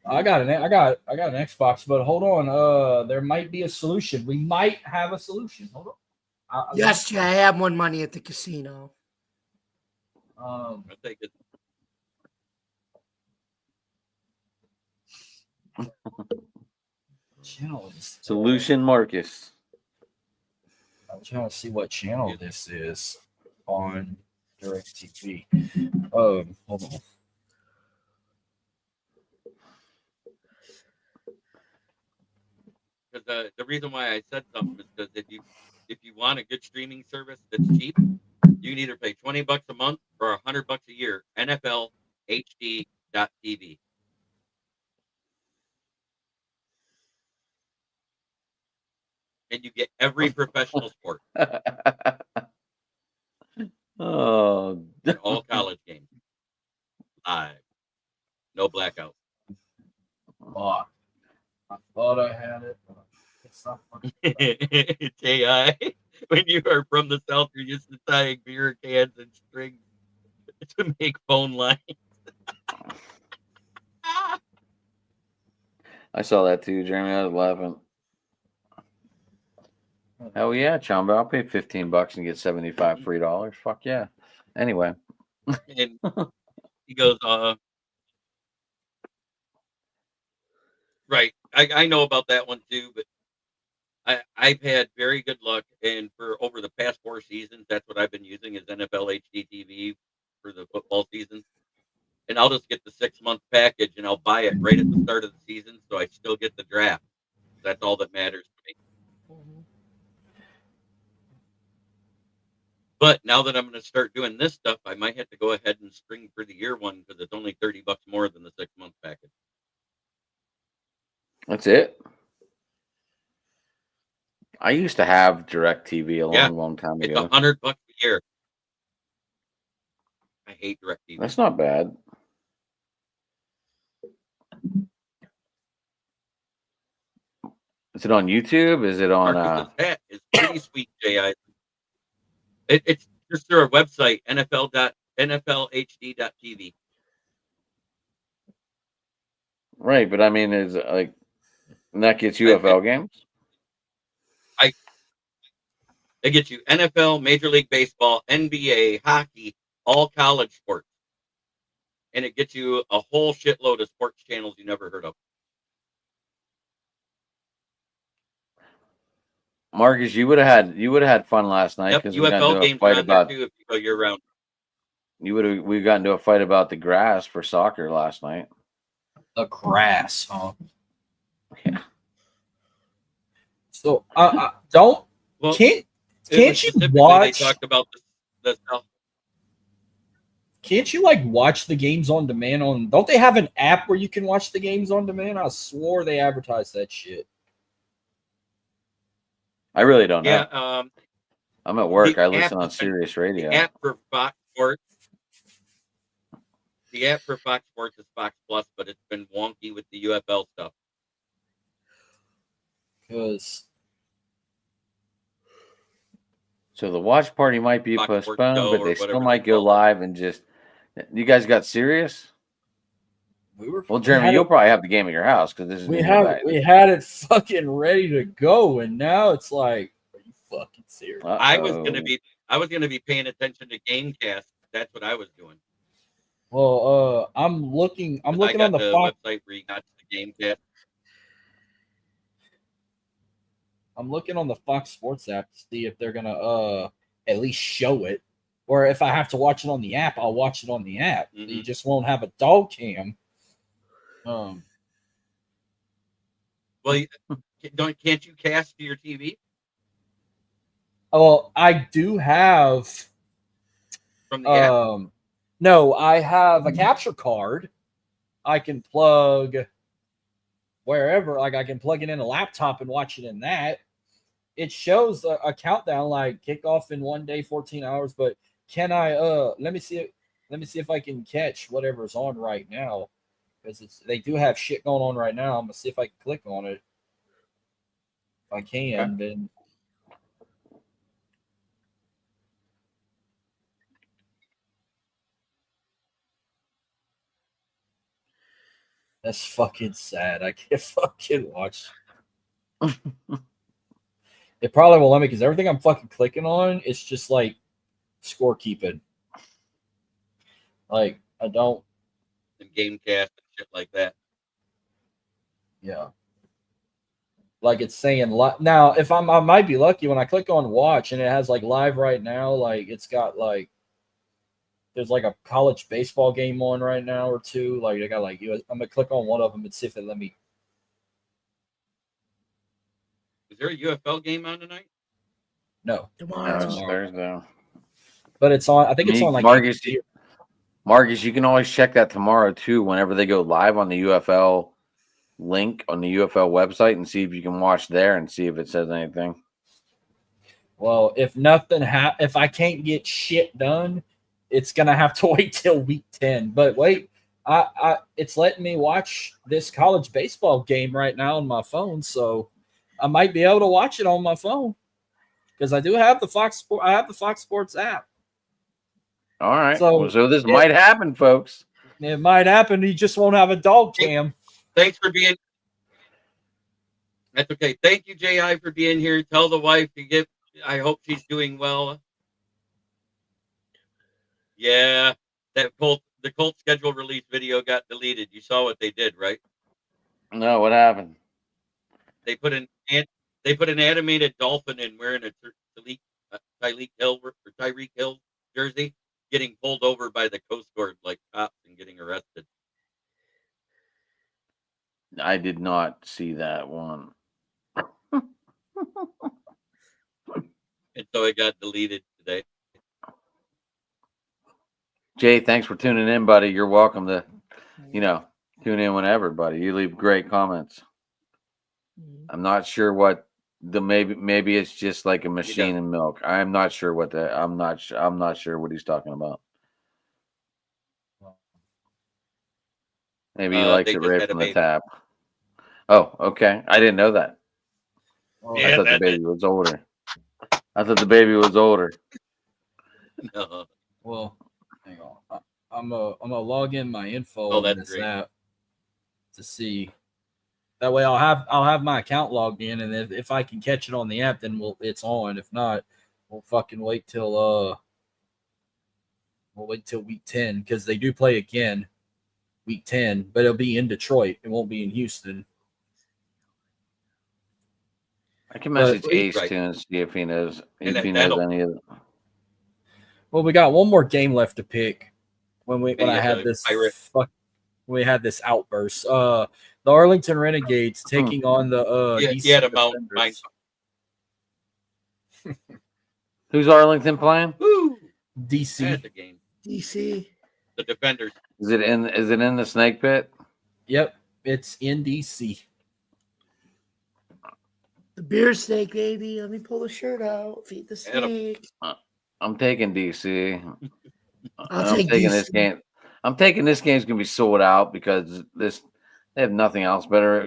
I got an Xbox, but hold on. There might be a solution. We might have a solution. Hold on. Yes, Jay, I have one money at the casino. I'll take it. Channel is. Solution Marcus. I'm trying to see what channel this is on DirecTV. Hold on. Because the reason why I said something is because if you want a good streaming service that's cheap, you can either pay $20 a month or $100 a year. NFL HD.TV. And you get every professional sport, Oh, and all college games, live, no blackout. Fuck. I thought I had it. But it's not fucking- It's AI. When you are from the South, you're used to tying beer cans and strings to make phone lines. I saw that too, Jeremy. I was laughing. Hell yeah, Chamba. I'll pay $15 and get 75 free dollars. Fuck yeah. Anyway. And he goes, right. I know about that one too, but I've had very good luck, and for over the past 4 seasons, that's what I've been using is NFL HD TV for the football season. And I'll just get the 6-month package, and I'll buy it right at the start of the season, so I still get the draft. That's all that matters to me. But now that I'm going to start doing this stuff, I might have to go ahead and spring for the year one because it's only $30 more than the 6-month package. That's it. I used to have DirecTV a long time It's ago. $100 a year. I hate DirecTV. That's not bad. Is it on YouTube? Is it on Marcus's hat is pretty sweet, J.I. It's just through our website, NFLHD.TV. right, but I mean is it like and that gets UFL games? They get you NFL, Major League Baseball, NBA, hockey, all college sports. And it gets you a whole shitload of sports channels you never heard of. Marcus, you would have had fun last night Yep, because we got UFL into a games are fight on there about too if you go year round. we got into a fight about the grass for soccer last night. The grass, huh? Yeah. So don't Well, can't it was you specifically they watch? talked about the South. Can't you like watch the games on demand on? Don't they have an app where you can watch the games on demand? I swore they advertised that shit. I really don't know. Yeah, I'm at work. the I listen app on Sirius Radio. the app for Fox Sports. The app for Fox Sports is Fox Plus, but it's been wonky with the UFL stuff. Because So the watch party might be Fox Sports postponed, Go but or they still whatever might they go call it. live and just. You guys got Sirius? Well, Jeremy, you'll probably have the game at your house because this is we new. had it fucking ready to go, and now it's like, are you fucking serious? I was gonna be paying attention to GameCast. That's what I was doing. Well, I'm looking on the Fox website where you got the GameCast. I'm looking on the Fox Sports app to see if they're gonna at least show it, or if I have to watch it on the app, I'll watch it on the app. Mhm. You just won't have a dog cam. Well, can't you cast to your TV Well, I do have. from the app? No, I have a capture card. I can plug wherever. Like I can plug it in a laptop and watch it in that. It shows a countdown like kickoff in 1 day, 14 hours. But can I? Let me see if I can catch whatever's on right now, because they do have shit going on right now. I'm gonna see if I can click on it. If I can, then. That's fucking sad. I can't fucking watch. It probably won't let me because everything I'm fucking clicking on is just like scorekeeping. Like I don't. And GameCast and shit like that. Yeah. Like it's saying now. If I might be lucky when I click on watch and it has like live right now. Like it's got like there's like a college baseball game on right now or two. Like they got like I'm gonna click on one of them and see if it let me. Is there a UFL game on tonight? No, Tomorrow. Thursday. but it's on. I think it's on like Marcus, you can always check that tomorrow too. Whenever they go live on the UFL link on the UFL website, and see if you can watch there and see if it says anything. Well, if nothing if I can't get shit done, it's gonna have to wait till week 10. But wait, it's letting me watch this college baseball game right now on my phone, so I might be able to watch it on my phone because I do have the Fox Sports app. All right, So this might happen, folks. It might happen. You just won't have a dog cam. Thanks for being. That's okay. Thank you, J.I., for being here. Tell the wife to get. I hope she's doing well. Yeah, the Colt schedule release video got deleted. You saw what they did, right? No, what happened? They put an animated dolphin in wearing a Tyreek Hill jersey, getting pulled over by the Coast Guard like cops and getting arrested. I did not see that one. And so it got deleted today. Jay, thanks for tuning in, buddy. You're welcome to, tune in whenever, buddy. You leave great comments. I'm not sure what maybe it's just like a machine in milk. I'm not sure what that. I'm not sure what he's talking about. Maybe he likes it right from the tap. Oh, okay. I didn't know that. I thought the baby was older. No. Well, hang on. I'm gonna log in my info on this app to see. That way, I'll have my account logged in, and if I can catch it on the app, then it's on. If not, we'll fucking wait till week 10 because they do play again, week 10, but it'll be in Detroit. It won't be in Houston. I can But- message Ace Right. too and see if he knows And if he that'll- knows any of it. Well, we got one more game left to pick when I Yeah, had the this Pirate. we had this outburst. The Arlington Renegades taking on the DC you had a mount mine. Defenders. Who's Arlington playing? Woo! DC. That's a game. DC. The Defenders. Is it in the snake pit? Yep, it's in DC. The beer snake, baby. Let me pull the shirt out. Feed the Adam. snake. I'm taking DC. I'll I'm take taking DC. this game. I'm taking this game's gonna be sold out because they have nothing else better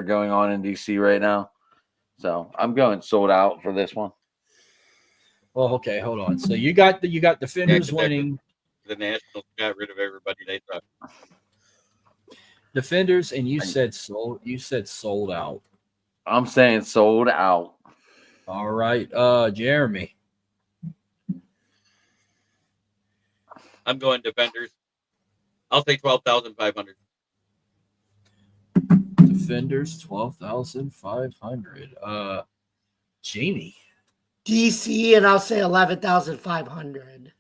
going on in DC right now. So I'm going sold out for this one. Well, okay, hold on. So you got Defenders 'cause winning. The Nationals got rid of everybody they thought. Defenders, and you said sold out. I'm saying sold out. All right, Jeremy. I'm going Defenders. I'll say 12,500. Defenders 12,500. Jamie. DC, and I'll say 11,500.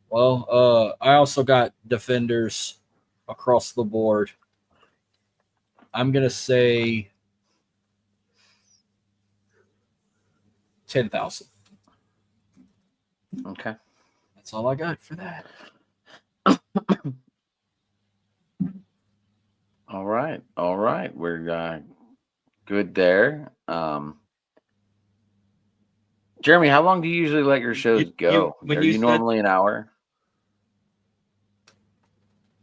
Well, I also got Defenders across the board. I'm gonna say 10,000. Okay. That's all I got for that. All right. We're good there. Jeremy, how long do you usually let your shows go? when Are you you said- normally an hour?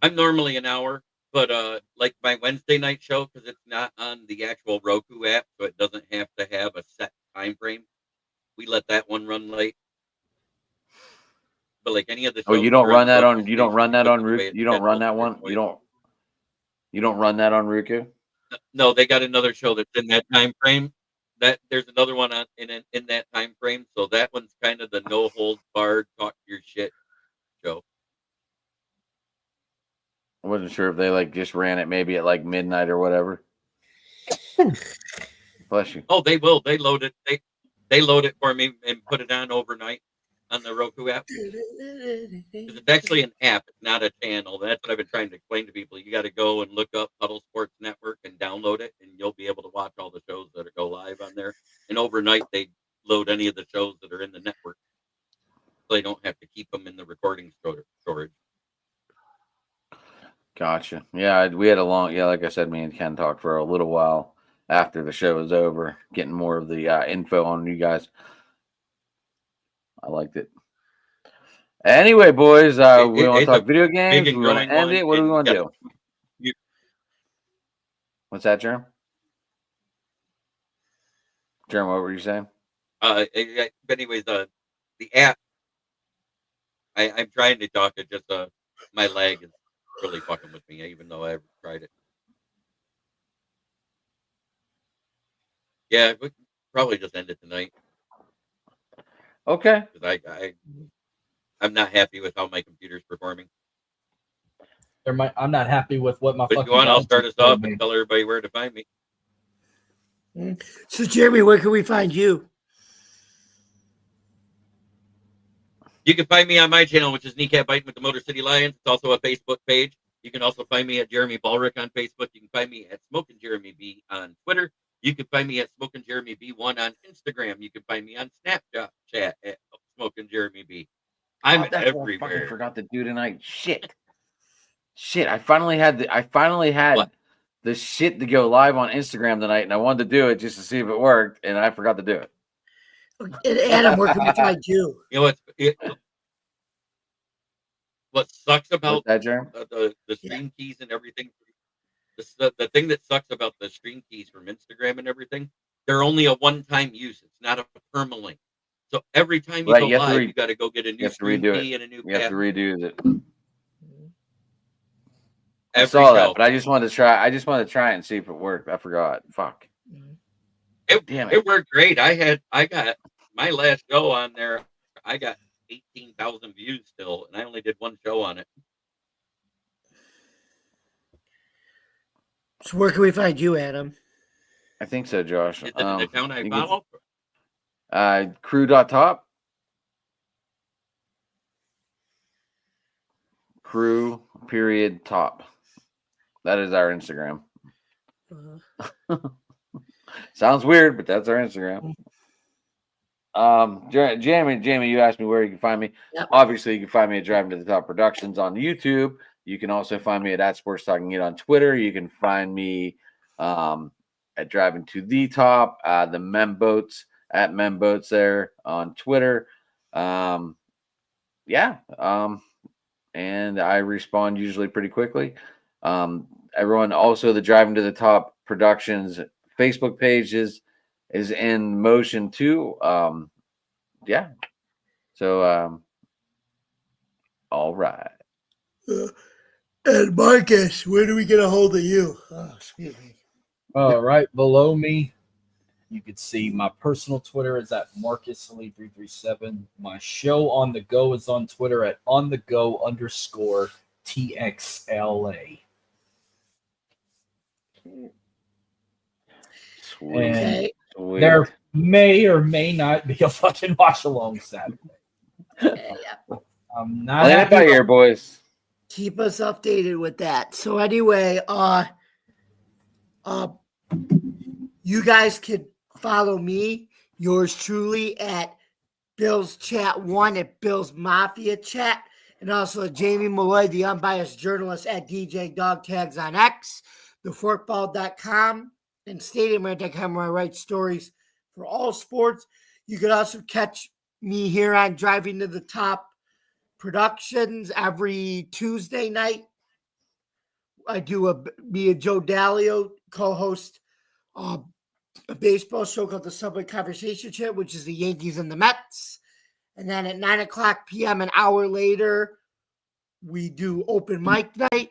I'm normally an hour, but like my Wednesday night show, because it's not on the actual Roku app, so it doesn't have to have a set time frame. We let that one run late. But like any of the shows, Oh, you don't that are run that the on. local You don't station, run that because on of the way Roku. it's You don't run that scheduled, one. there's You don't run that on Roku. No, they got another show that's in that time frame. That there's another one on in that time frame. So that one's kind of the no holds barred, talk your shit show. I wasn't sure if they like just ran it maybe at like midnight or whatever. Bless you. Oh, they will. They load it. They load it for me and put it on overnight on the Roku app. 'Cause it's actually an app. It's not a channel. That's what I've been trying to explain to people. You got to go and look up Huddle Sports Network and download it, and you'll be able to watch all the shows that go live on there. And overnight, they load any of the shows that are in the network, so they don't have to keep them in the recording storage. Gotcha. Yeah, we had a long. Yeah, like I said, me and Ken talked for a little while after the show was over, getting more of the info on you guys. I liked it. Anyway, boys, we want to It's talk a video games. and We want to growing end one, it. What do we and want to you do? you- What's that, Jerem? Jerem, what were you saying? But anyways, the app. I'm trying to talk. It just my leg is really fucking with me, even though I've tried it. Yeah, we could probably just end it tonight Okay. because I'm not happy with how my computer's performing. I'm not happy with what my But if fucking you want, I'll dog start us just told off me. and tell everybody where to find me. So, Jeremy, where can we find you? You can find me on my channel, which is Kneecap Biting with the Motor City Lions. It's also a Facebook page. You can also find me at Jeremy Ballrick on Facebook. You can find me at Smokin' Jeremy B on Twitter. You can find me at Smokin' Jeremy B1 on Instagram. You can find me on Snapchat at Smokin' Jeremy B. I'm That's what I fucking everywhere. forgot to do tonight. Shit. I finally had What? the shit to go live on Instagram tonight, and I wanted to do it just to see if it worked, and I forgot to do it. And Adam, where can we find you? You know what sucks about What's that, Jeremy? the stream keys and everything. The thing that sucks about the stream keys from Instagram and everything, they're only a one-time use. It's not a permalink. So every time you Right, go you have to live, you got to go get a new have to stream redo key it. and a new You have to password. redo it. I Every saw that, show. but I just wanted to try. I just wanted to try it and see if it worked. I forgot. Fuck. Damn it. It worked great. I got my last show on there. I got 18,000 views still, and I only did one show on it. So, where can we find you, Adam? I think so, Josh. Is it an account I you can- follow? Crew.top. Crew period top. That is our Instagram. Sounds weird, but that's our Instagram. Jamie, you asked me where you can find me. Yep. Obviously, you can find me at Driving to the Top Productions on YouTube. You can also find me at Sports Talking It on Twitter. You can find me at Driving to the Top, the Memboats at Memboats there on Twitter. And I respond usually pretty quickly. Everyone, also the Driving to the Top Productions Facebook page is in motion too. So all right. And Marcus, where do we get a hold of you? Oh, excuse me. Right below me, you can see my personal Twitter is at MarcusLee337. My show On the Go is on Twitter at onthego_TXLA. Sweet. And Okay. Sweet. there may or may not be a fucking watch along Saturday. Yeah. I'm not Playing it happy by about- ear, boys. Keep us updated with that. So anyway, you guys could follow me, yours truly, at Bill's Chat 1 at Bill's Mafia Chat, and also Jamie Malloy, the unbiased journalist, at DJ Dog Tags on X, theforkball.com, and stadiumrant.com, where I write stories for all sports. You could also catch me here on Driving to the Top Productions every Tuesday night. I do me and Joe Dalio co-host a baseball show called the Subway Conversation Show, which is the Yankees and the Mets. And then at 9:00 p.m., an hour later, we do open mic night.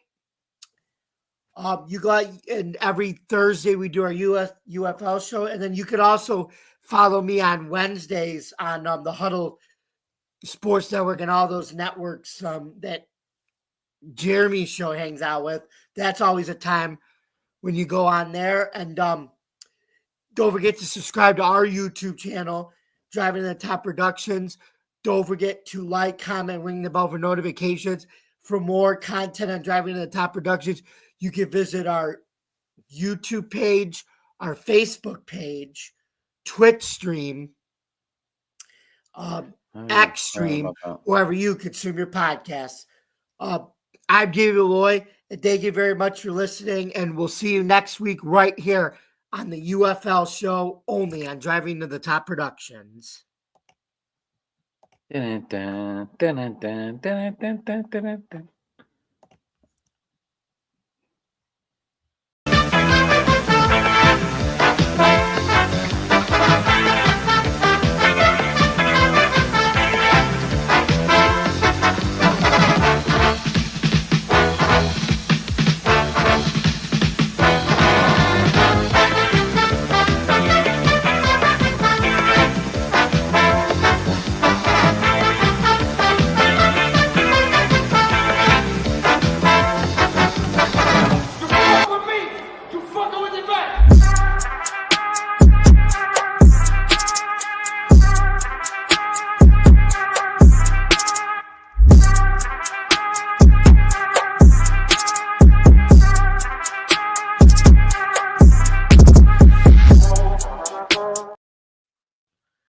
And every Thursday we do our UFL show. And then you could also follow me on Wednesdays on the Huddle Sports Network and all those networks that Jeremy's show hangs out with. That's always a time when you go on there. And don't forget to subscribe to our YouTube channel, Driving to the Top Productions. Don't forget to like, comment, ring the bell for notifications. For more content on Driving to the Top Productions, you can visit our YouTube page, our Facebook page, Twitch stream, X stream, wherever you consume your podcasts. I'm Jamie Malloy, and thank you very much for listening, and we'll see you next week right here on the UFL show, only on Driving to the Top Productions. Dun, dun, dun, dun, dun, dun, dun, dun, dun, dun.